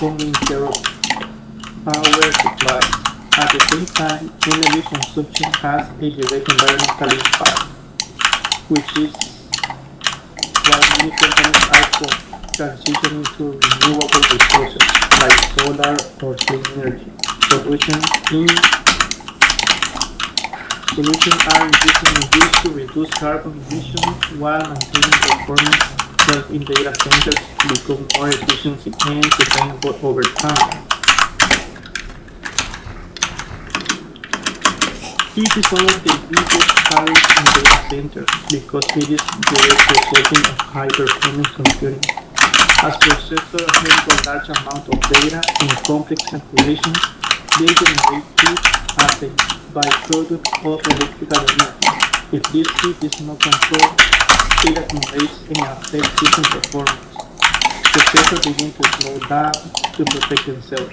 uninterrupted power supply. At the same time, energy consumption has a direct environmental impact, which is why many companies are transitioning to renewable resources like solar or clean energy. Solutions are increasingly used to reduce carbon emissions while maintaining performance, helping data centers become more efficient and sustainable over time. This is one of the biggest challenges in data centers because it is direct resulting of high performance computing. As processors handle large amount of data and complex calculations, they generate heat as a byproduct of electrical energy. If this heat is not controlled, it accumulates and affects system performance. Processors begin to slow down to protect themselves,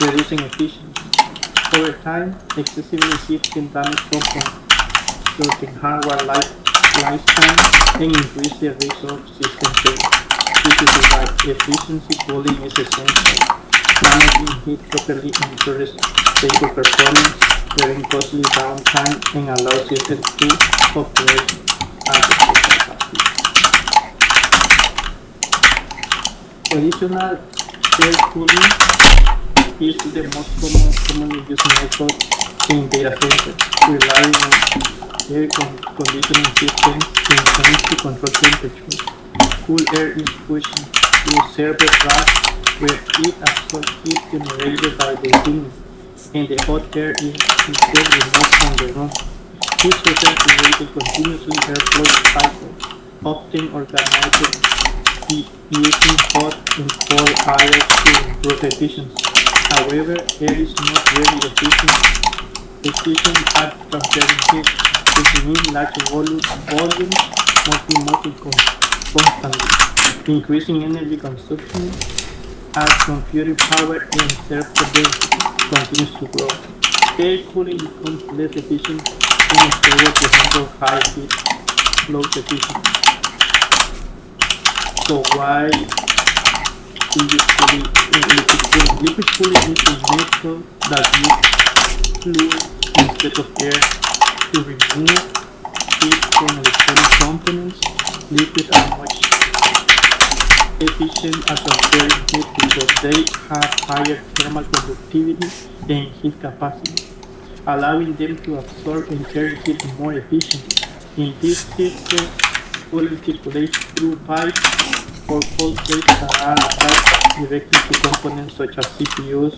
reducing efficiency. Over time, excessively heat can damage components, shorten hardware lifespan, and increase the risk of system failure. This is why efficiency cooling is essential. Managing heat properly ensures stable performance, prevent costly downtime, and allows systems to operate at the full capacity. Traditional air cooling is the most commonly used method in data centers, relying on air conditioning systems designed to control temperature. Cool air is pushed through server racks where it absorbs heat generated by the unit, and the hot air is instead removed from the room. This system creates a continuously airflow cycle, often organized using hot and cold air to improve efficiency. However, air is not very efficient at transferring heat, which means large volumes must be moved constantly, increasing energy consumption as computing power and server density continues to grow. Air cooling becomes less efficient and stable to handle high heat flows efficiently. So why do you cooling liquid cooling? Liquid cooling is a method that uses fluid instead of air to remove heat from electronic components. Liquid are much efficient at transferring heat because they have higher thermal conductivity and heat capacity, allowing them to absorb and carry heat more efficiently. In this system, cooling circulates through pipes or cold plates that are attached directly to components such as CPUs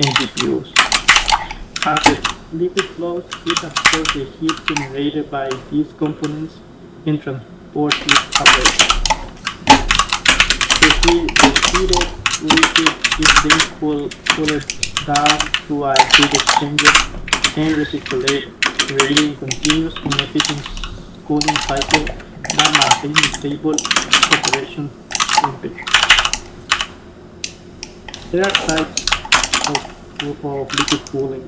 and GPUs. As the liquid flows, it absorbs the heat generated by these components and transports it away. The heated liquid is then cooled down through a heat exchanger and recirculated, creating a continuous and efficient cooling cycle that maintains a stable operation temperature. There are types of liquid cooling,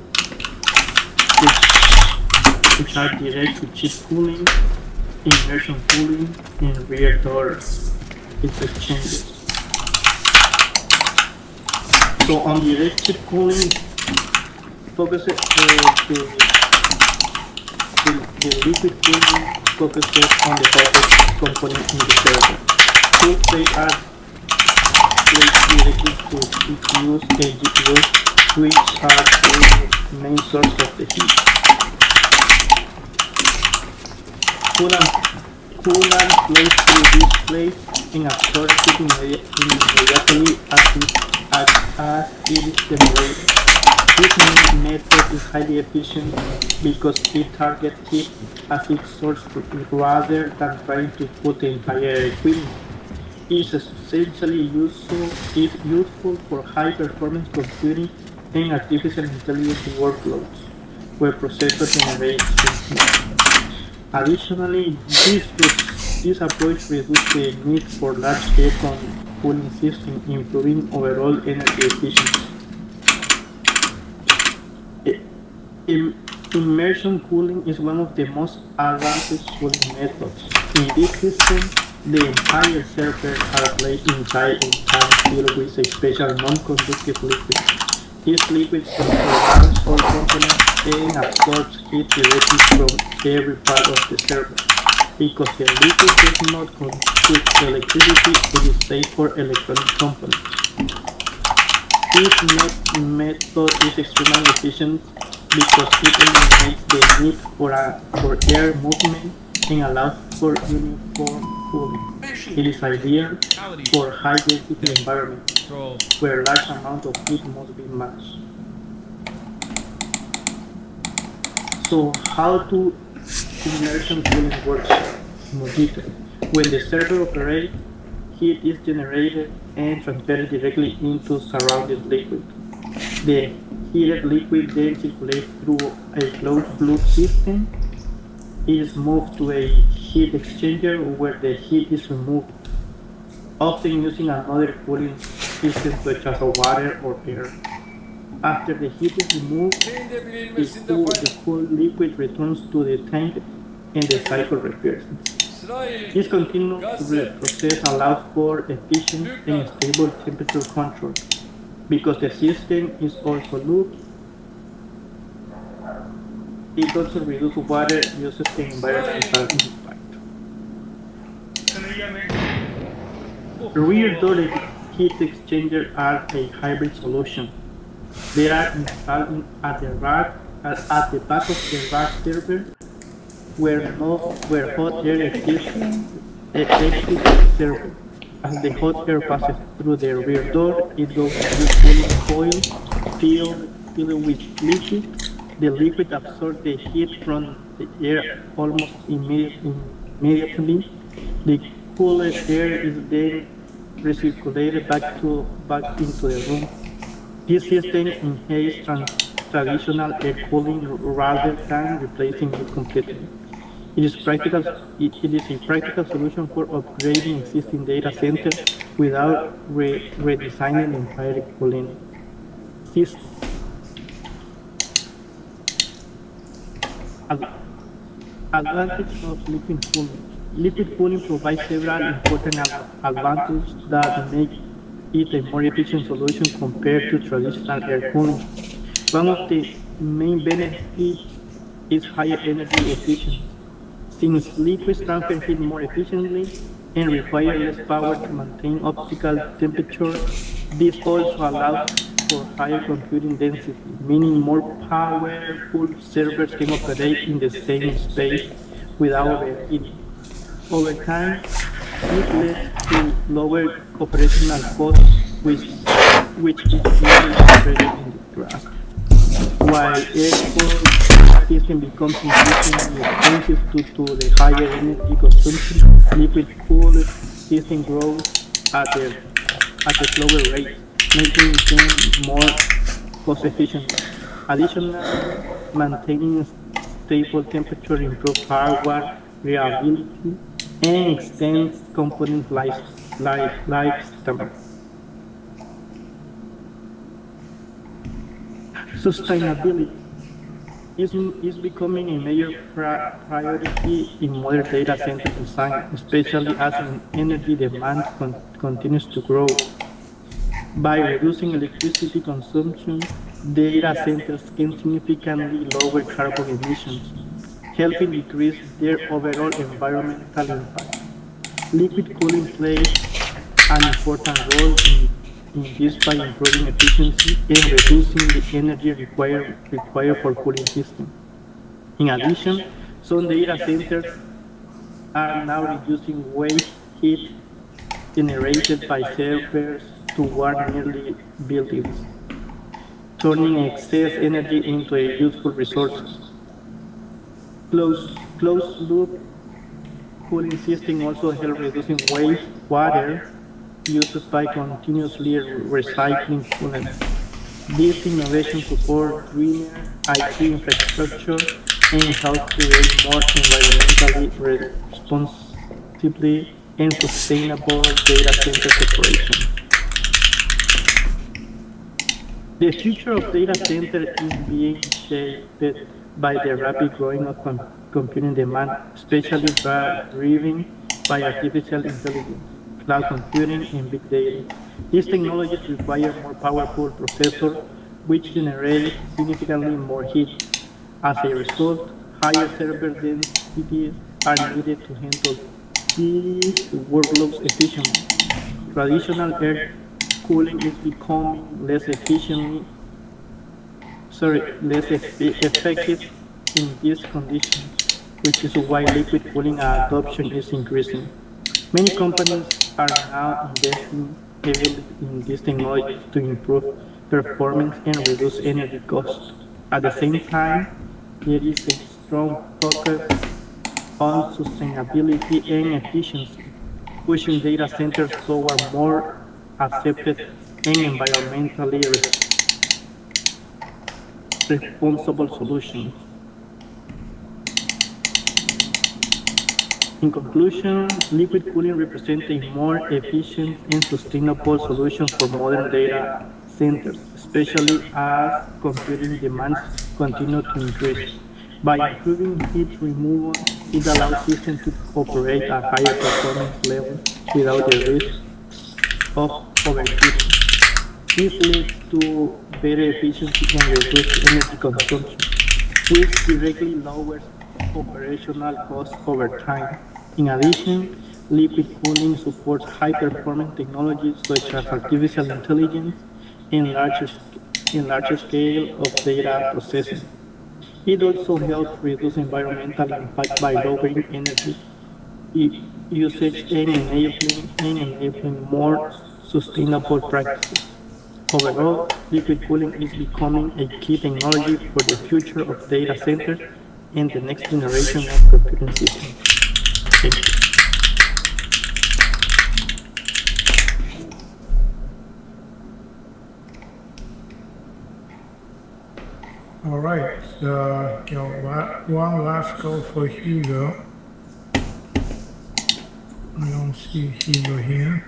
which are direct to chip cooling, immersion cooling, and rear door heat exchangers. So on direct chip cooling, focuses the liquid cooling focuses on the hottest component in the server. Cool plates are placed directly to CPUs and GPUs, which are the main source of the heat. Coolant flows through these plates and absorbs heat immediately as it is generated. This method is highly efficient because it targets heat as its source rather than trying to cool the entire equipment. It is essentially useful for high-performance computing and artificial intelligence workloads, where processors generate heat. Additionally, this approach reduces the need for large air cooling systems, improving overall energy efficiency. Immersion cooling is one of the most advanced cooling methods. In this system, the entire servers are placed inside a tank filled with a special non-conductive liquid. This liquid surrounds all components and absorbs heat directly from every part of the server. Because the liquid does not conduct electricity, it is safe for electronic components. This method is extremely efficient because it eliminates the need for air movement and allows for uniform cooling. It is ideal for high-density environments where large amounts of heat must be managed. So, how do immersion cooling works in more detail? When the server operates, heat is generated and transferred directly into surrounding liquid. The heated liquid then circulates through a closed-loop system. It is moved to a heat exchanger where the heat is removed, often using another cooling system such as water or air. After the heat is removed, the cool liquid returns to the tank and the cycle repeats. This continuous process allows for efficient and stable temperature control. Because the system is also looped, it also reduces water usage and environmental impact. Rear door heat exchangers are a hybrid solution. They are installed at the back of the rack server where hot air exits the server. As the hot air passes through the rear door, it goes through cooling coils filled with liquid. The liquid absorbs the heat from the air almost immediately. The cooled air is then recirculated back into the room This system enhances traditional air cooling rather than replacing it completely. It is practical. It is a practical solution for upgrading existing data centers without redesigning the entire cooling system. Advantage of liquid cooling. Liquid cooling provides several important advantages that make it a more efficient solution compared to traditional air cooling. One of the main benefits is higher energy efficiency. Since liquids transfer heat more efficiently and require less power to maintain optimal temperature, this also allows for higher computing density, meaning more powerful servers can operate in the same space without overheating. Over time, this leads to lower operational costs, which is clearly illustrated in the graph. While air-cooled system becomes increasingly expensive due to the higher energy consumption, liquid-cooled system grows at a slower rate, making them more cost-efficient. Additionally, maintaining stable temperature improves hardware reliability and extends component lifespan. Sustainability is becoming a major priority in modern data center design, especially as energy demand continues to grow. By reducing electricity consumption, data centers can significantly lower carbon emissions, helping decrease their overall environmental impact. Liquid cooling plays an important role in this by improving efficiency and reducing the energy required for cooling systems. In addition, some data centers are now reducing waste heat generated by servers toward nearly buildings, turning excess energy into a useful resources. Closed loop cooling system also help reducing waste water uses by continuously recycling coolant. These innovations support greener IT infrastructure and help create more environmentally responsibly and sustainable data center operations. The future of data center is being shaped by the rapid growing of computing demand, especially driven by artificial intelligence, cloud computing, and big data. These technologies require more powerful processors, which generate significantly more heat. As a result, higher server densities are needed to handle these workloads efficiently. Traditional air cooling is becoming less effective in these conditions, which is why liquid cooling adoption is increasing. Many companies are now investing heavily in these technologies to improve performance and reduce energy costs. At the same time, there is a strong focus on sustainability and efficiency, pushing data centers toward more accepted and environmentally responsible solutions. In conclusion, liquid cooling represents a more efficient and sustainable solution for modern data centers, especially as computing demands continue to increase. By improving heat removal, it allows systems to operate at higher performance levels without the risk of overheating. This leads to better efficiency and reduced energy consumption, which directly lowers operational costs over time. In addition, liquid cooling supports high-performance technologies such as artificial intelligence and larger scale of data processing. It also helps reduce environmental impact by lowering energy usage and enabling more sustainable practices. Overall, liquid cooling is becoming a key technology for the future of data centers and the next generation of computing systems. Thank you. All right. One last call for Hugo. I don't see Hugo here.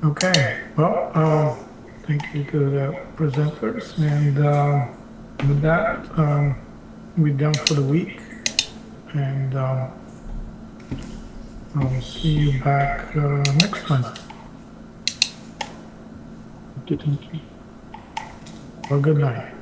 Okay. Well, thank you to the presenters, and with that, we're done for the week, and I'll see you back next Wednesday. Thank you. Well, good night.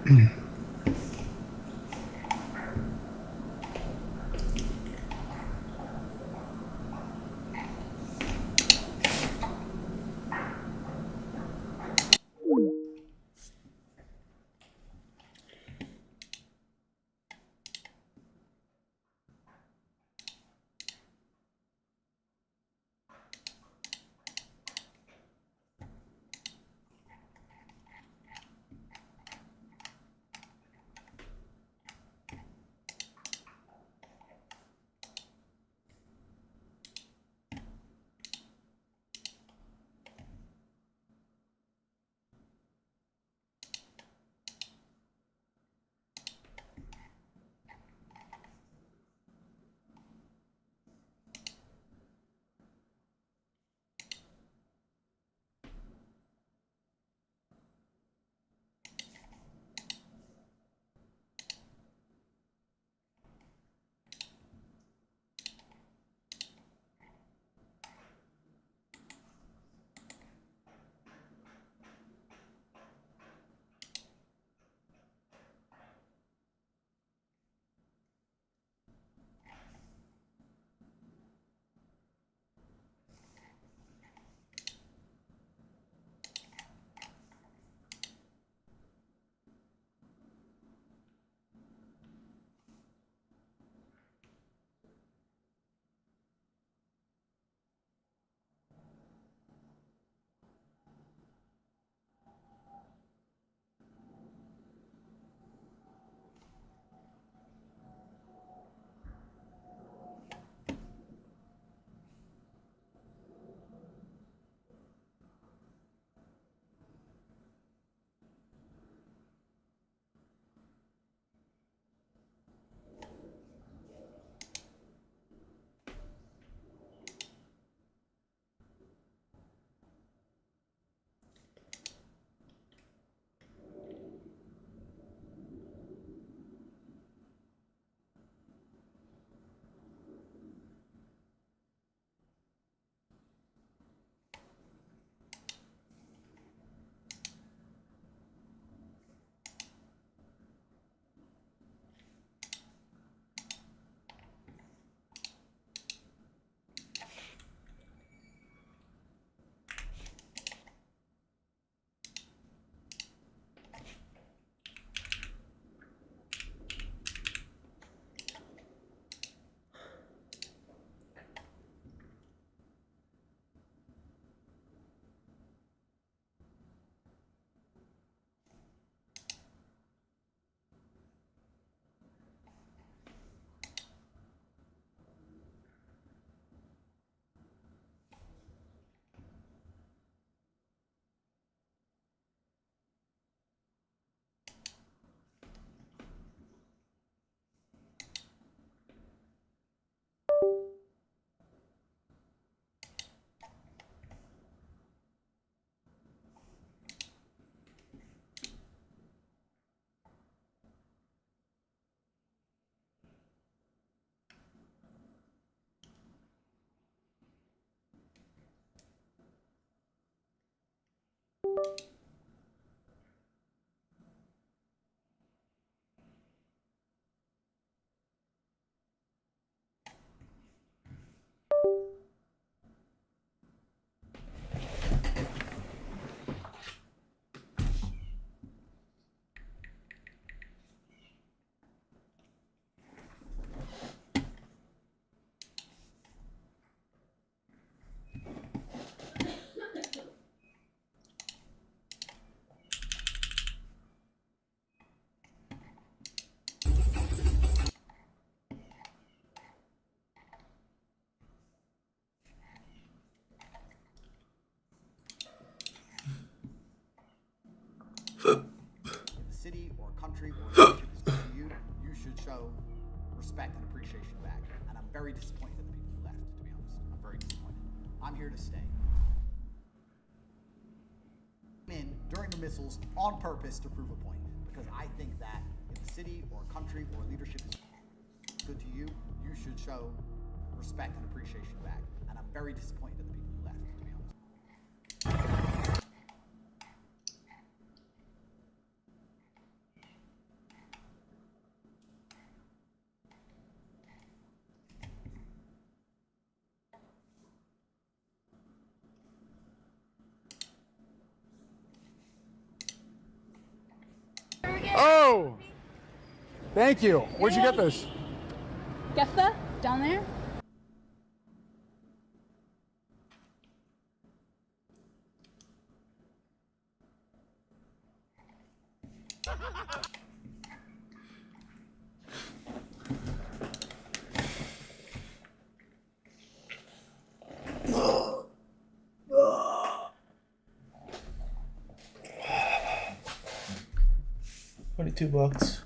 country or leadership is good to you, you should show respect and appreciation back. And I'm very disappointed in the people who left, to be honest. I'm very disappointed. I'm here to stay. In during the missiles on purpose to prove a point, because I think that if the city or country or leadership is good to you, you should show respect and appreciation back. And I'm very disappointed in the people who left, to be honest. Oh! Thank you. Where'd you get this? Geffa, down there. $22.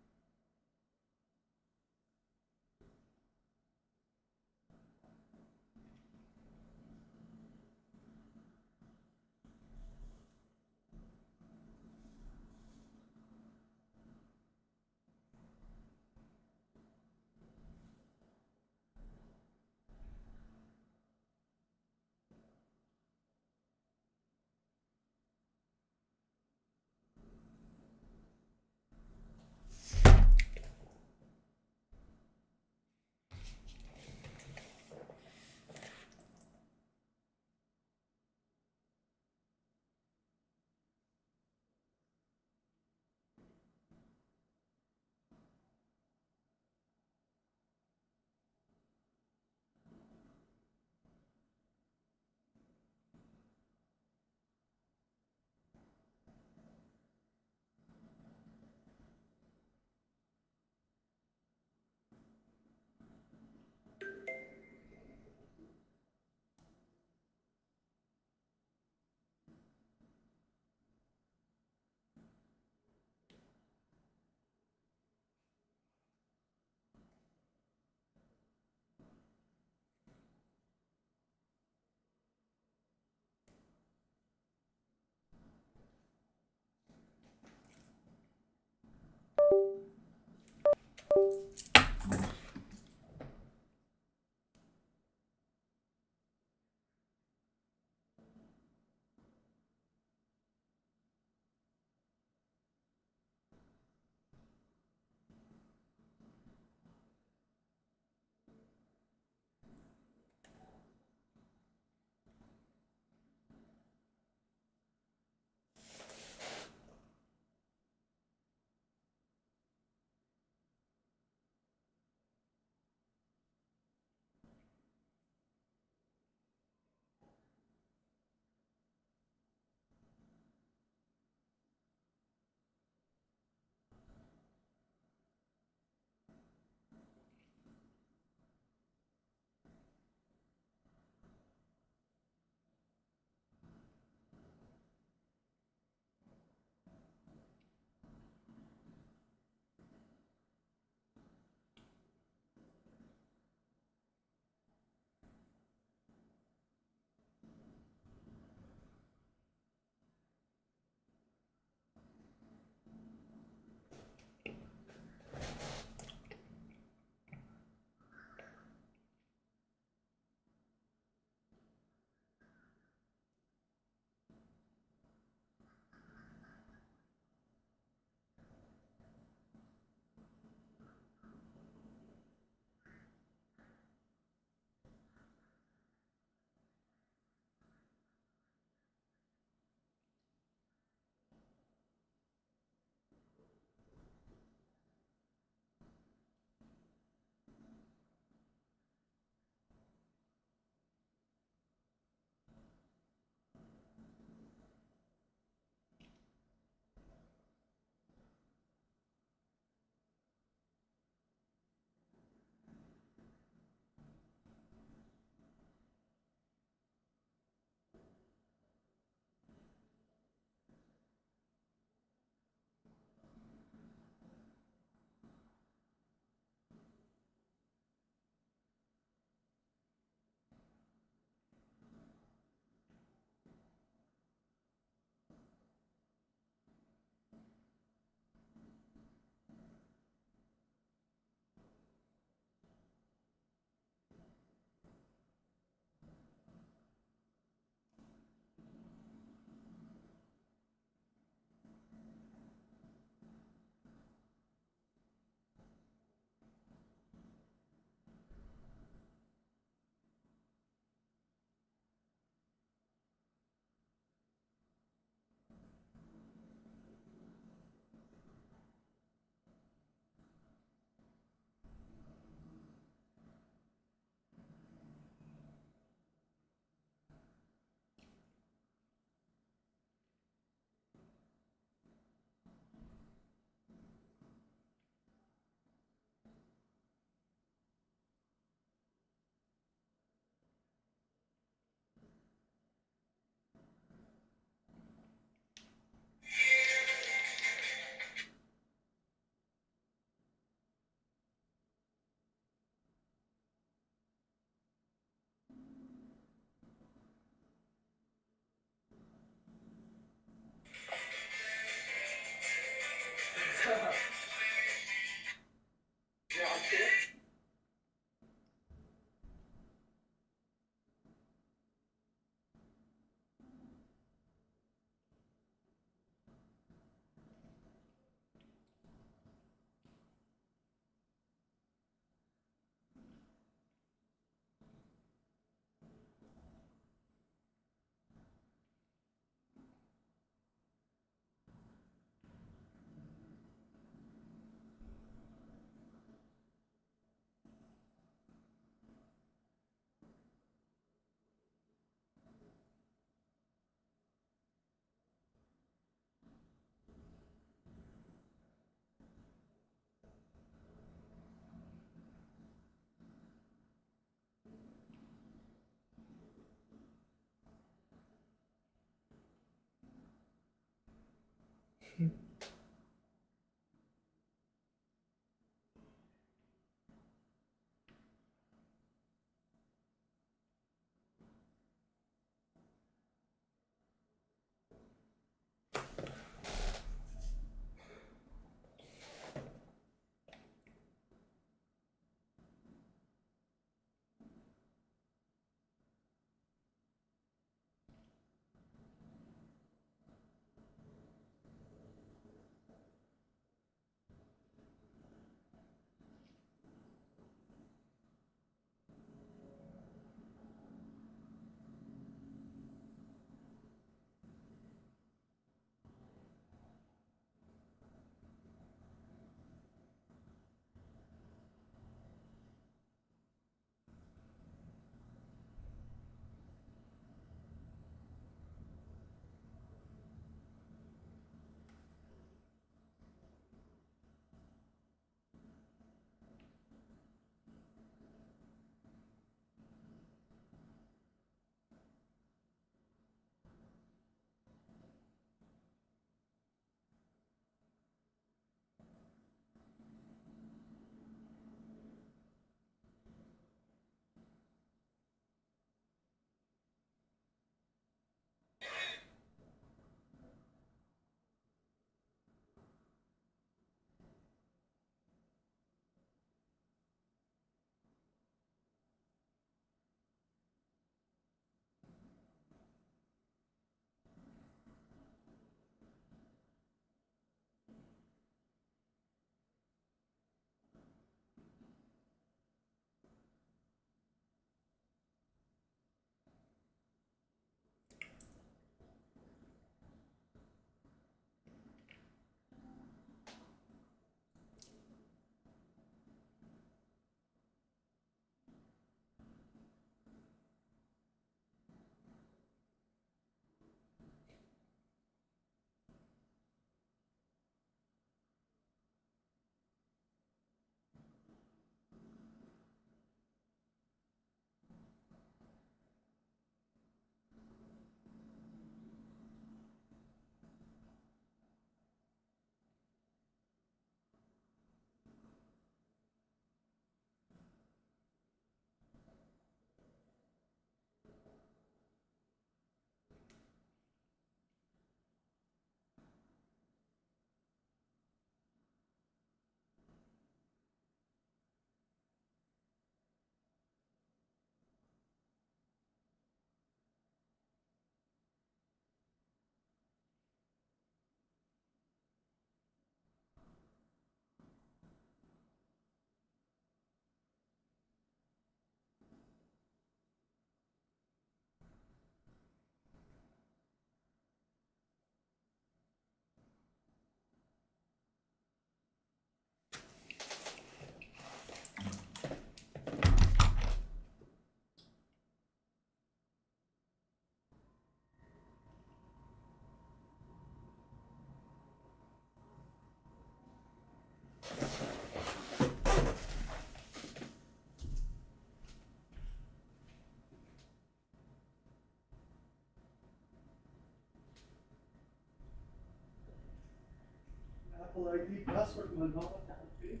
Apple ID password will not activate.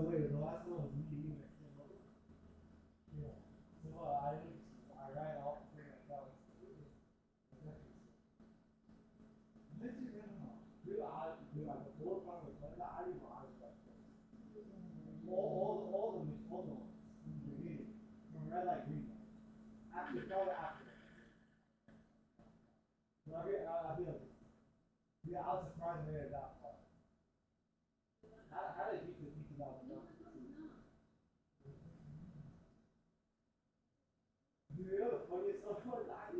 Wait, the last one was me. Yeah. So I ran off the thing like that was.对吧？我刚才说哪里嘛？all the from red light green. Actually, probably after. But I feel yeah, I was surprised they had that part. How did you beat the 2000? You know the funniest stuff about that?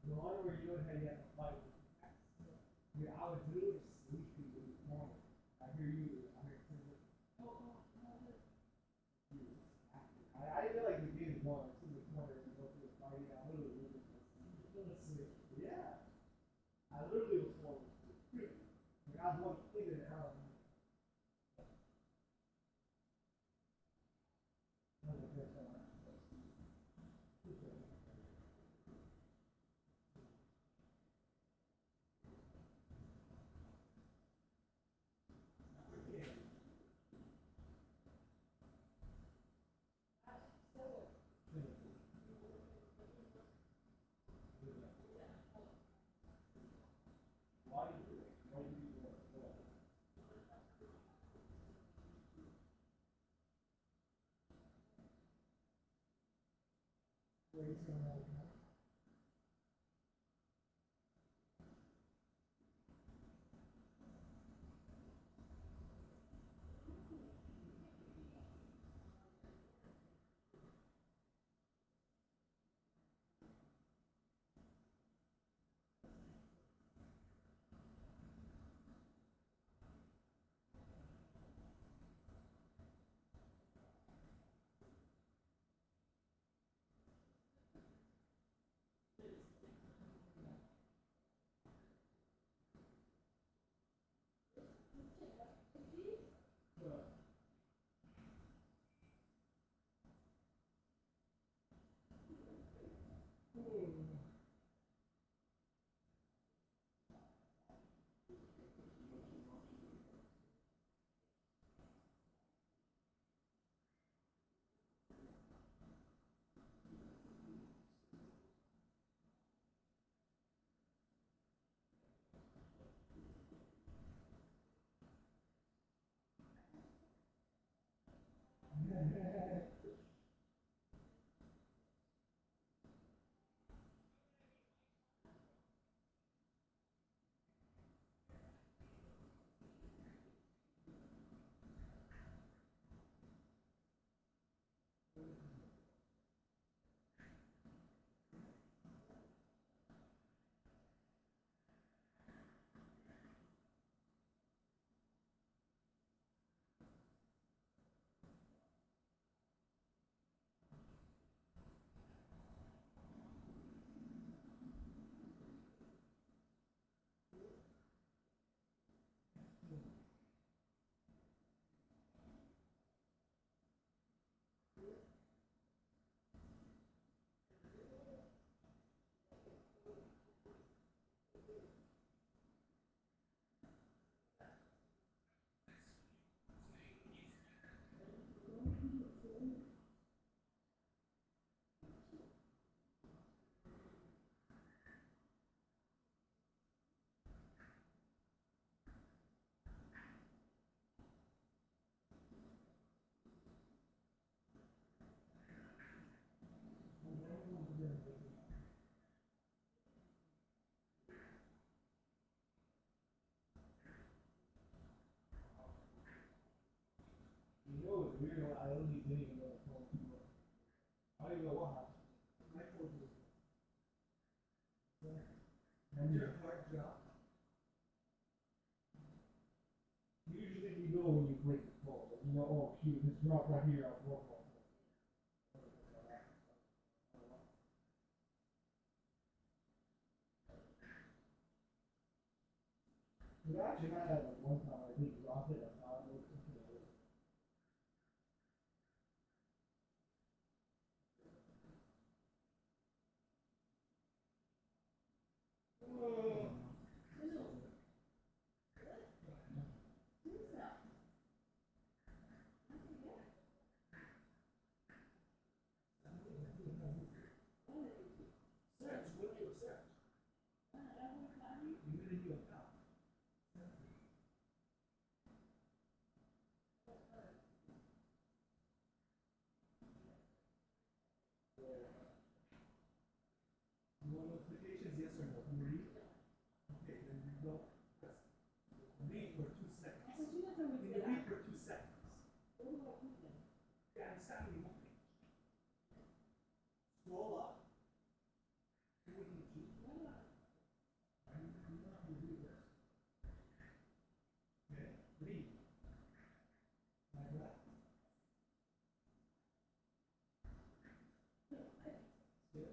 The one where you and Eddie had to fight. Dude, I was literally sleeping in the corner. I hear you. I feel like the game is won. I see the corner and go through the fight. I literally asleep. Yeah. I literally was falling asleep. Like I was one figure it out. You know it's weird. I only didn't even know the phone. I don't even know what happened. I told you. And your heart dropped. Usually you know when you break the phone. You know, oh shoot, this dropped right here. I'll walk off. But actually, I had like one time I did drop it. I thought it was something. Yeah, exactly. Scroll up. Okay, read. Like that. Good.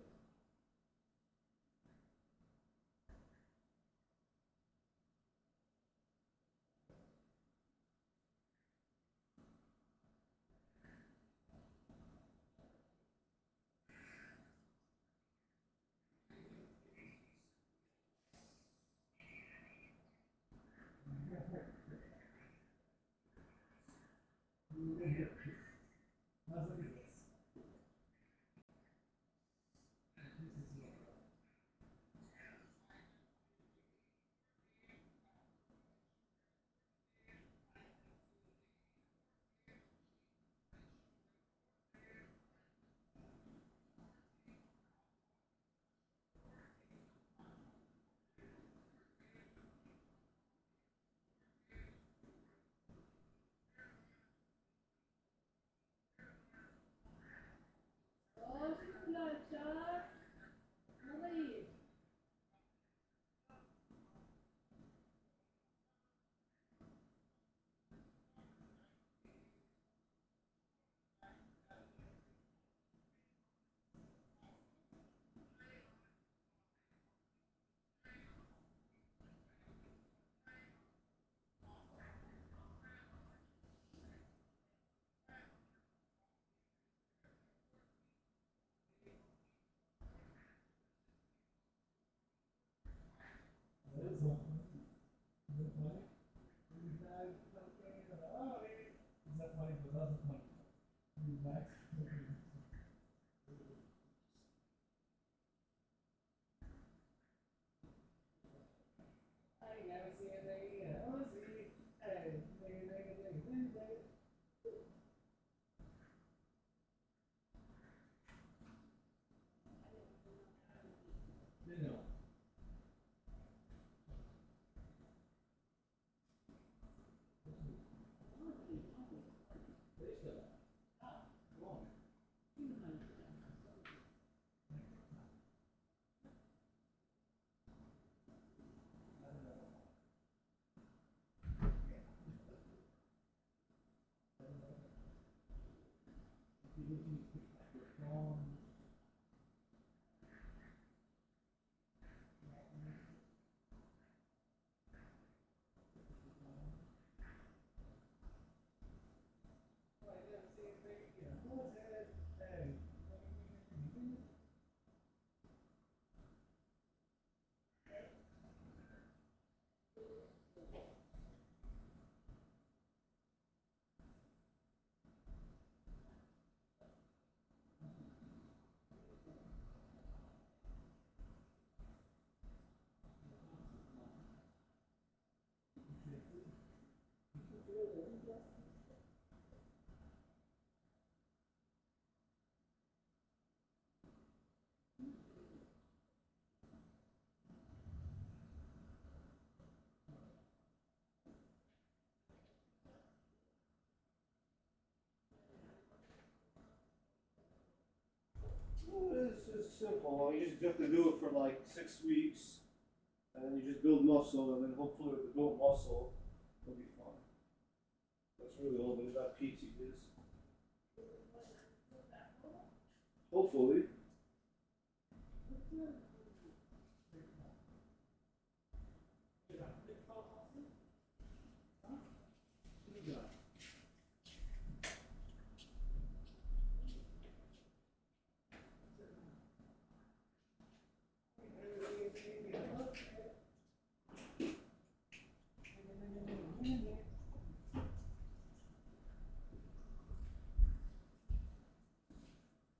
Let's look at this. It's simple. You just have to do it for like 6 weeks, and then you just build muscle, and then hopefully with the built muscle, it'll be fine. That's really all that PT is. Hopefully.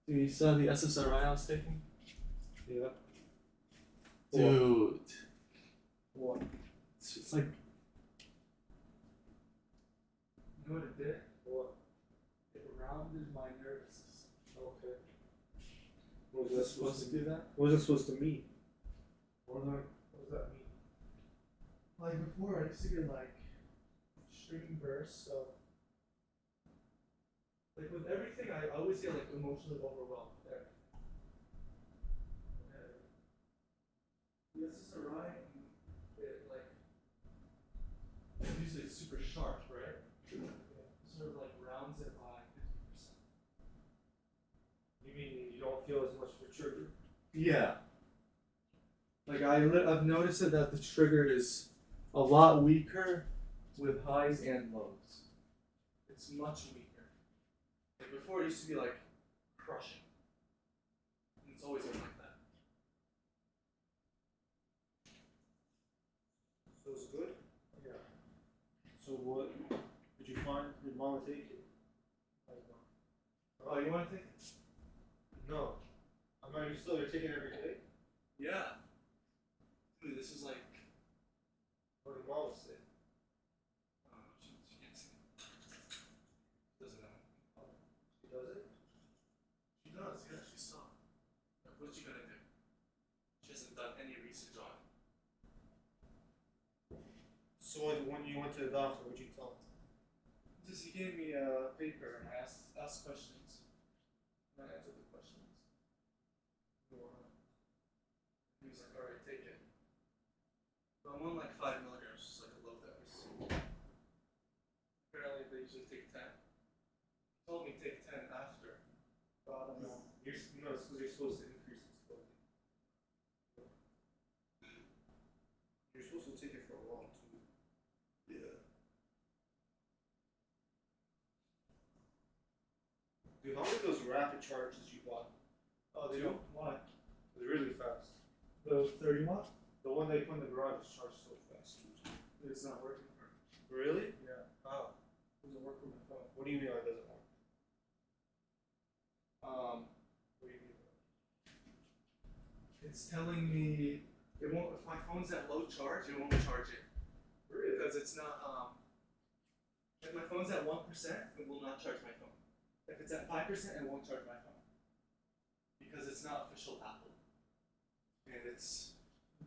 Dude, you saw the SSRI I was taking? Yeah. Dude. What? It's just like. You know what it did? What? It rounded my nervous system. Okay. What Is was it that supposed to do that? What is it supposed to mean? Or like, What does that mean? like before, I used to get like string bursts of. Like with everything, I always get like emotionally overwhelmed with everything. The SSRI, it like usually it's super sharp, right? Yeah. Sort of like rounds it by 50%. You mean you don't feel as much of a trigger? Yeah. Like I've noticed that the trigger is a lot weaker with highs and lows. It's much weaker. Like before it used to be like crushing. And it's always been like that. So it's good? Yeah. So what did you find? Did mama take it? Oh, you want to take it? No. I mean, you still are taking it every day? Yeah. Dude, this is like. What did mama say? She can't see it. Doesn't know. She does it? She does, yeah, she saw. Like, what's she gonna do? She hasn't done any research on it. So when you went to the doctor, what'd you tell him? Just he gave me a paper and I asked questions. And I answered the questions. He was like, alright, take it. So I'm on like 5 milligrams, just like a low dose. Apparently they usually take 10. He told me take 10 after. But I don't know. It's because you're supposed to increase exposure. You're supposed to take it for a while too. Yeah. Dude, how many of those rapid charges you bought? Oh, they don't. Why? It's really fast. The 30 watt? The one they put in the garage is charged so fast. It's not working for me. Really? Yeah. How? Doesn't work with my phone. What do you mean it doesn't work? What do you mean? It's telling me it won't. If my phone's at low charge, it won't charge it. Really? Because it's not. If my phone's at 1%, it will not charge my phone. If it's at 5%, it won't charge my phone. Because it's not official Apple. And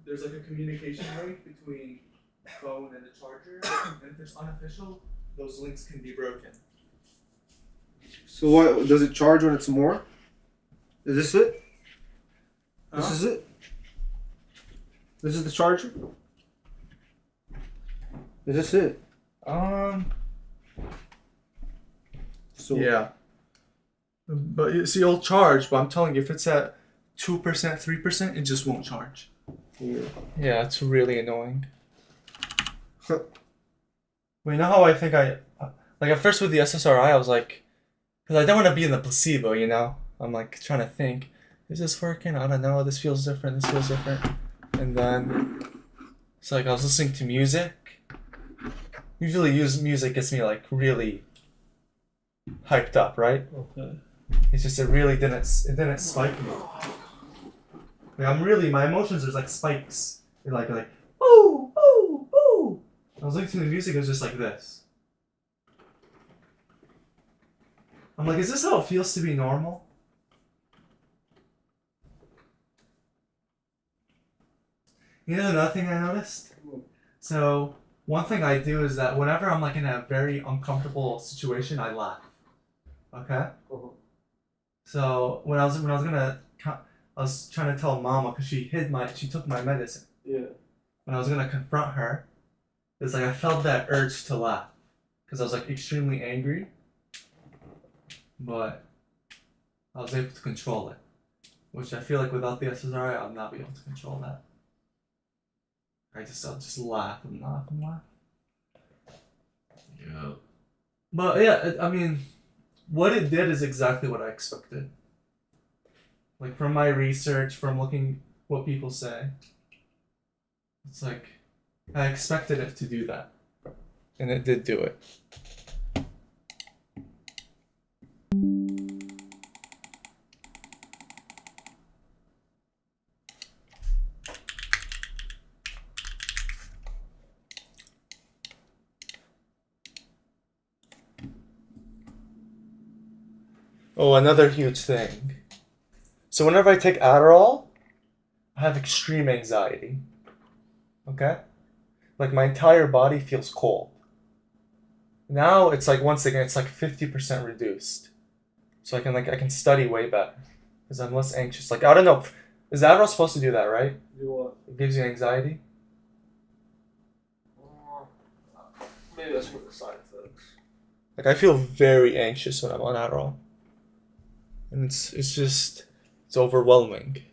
there's like a communication rate between the phone and the charger, and if it's unofficial, those links can be broken. So what does it charge when it's more? Is this it? This Huh? is it? This is the charger? Is this it? So yeah. But you see, it'll charge, but I'm telling you, if it's at 2%, 3%, it just won't charge. Yeah. Yeah, it's really annoying. Well, you know how I think like at first with the SSRI, I was like, because I don't want to be in the placebo, you know? I'm like trying to think, is this working? I don't know, this feels different, this feels different. And then it's like I was listening to music. Usually music gets me like really hyped up, right? Okay. It's just it didn't spike me. Like my emotions are like spikes. They're like ooh, ooh, ooh. I was listening to the music, it was just like this. I'm like, is this how it feels to be normal? You know another thing I noticed? So one thing I do is that whenever I'm like in a very uncomfortable situation, I laugh. Okay? So when I was trying to tell Mama because she took my medicine. Yeah. When I was gonna confront her, it's like I felt that urge to laugh because I was like extremely angry, but I was able to control it, which I feel like without the SSRI I'll not be able to control that. I'll just laugh and laugh and laugh. Yeah. But yeah, I mean, what it did is exactly what I expected. Like from my research, from looking what people say, it's like I expected it to do that, and it did do it. Oh, another huge thing. So whenever I take Adderall, I have extreme anxiety. Okay? Like my entire body feels cold. Now it's like, once again, it's like 50% reduced. so I can study way better because I'm less anxious. Like I don't know, is Adderall supposed to do that, right? Do what? It gives you anxiety. Maybe that's what the side effects. Like I feel very anxious when I'm on Adderall, and it's overwhelming.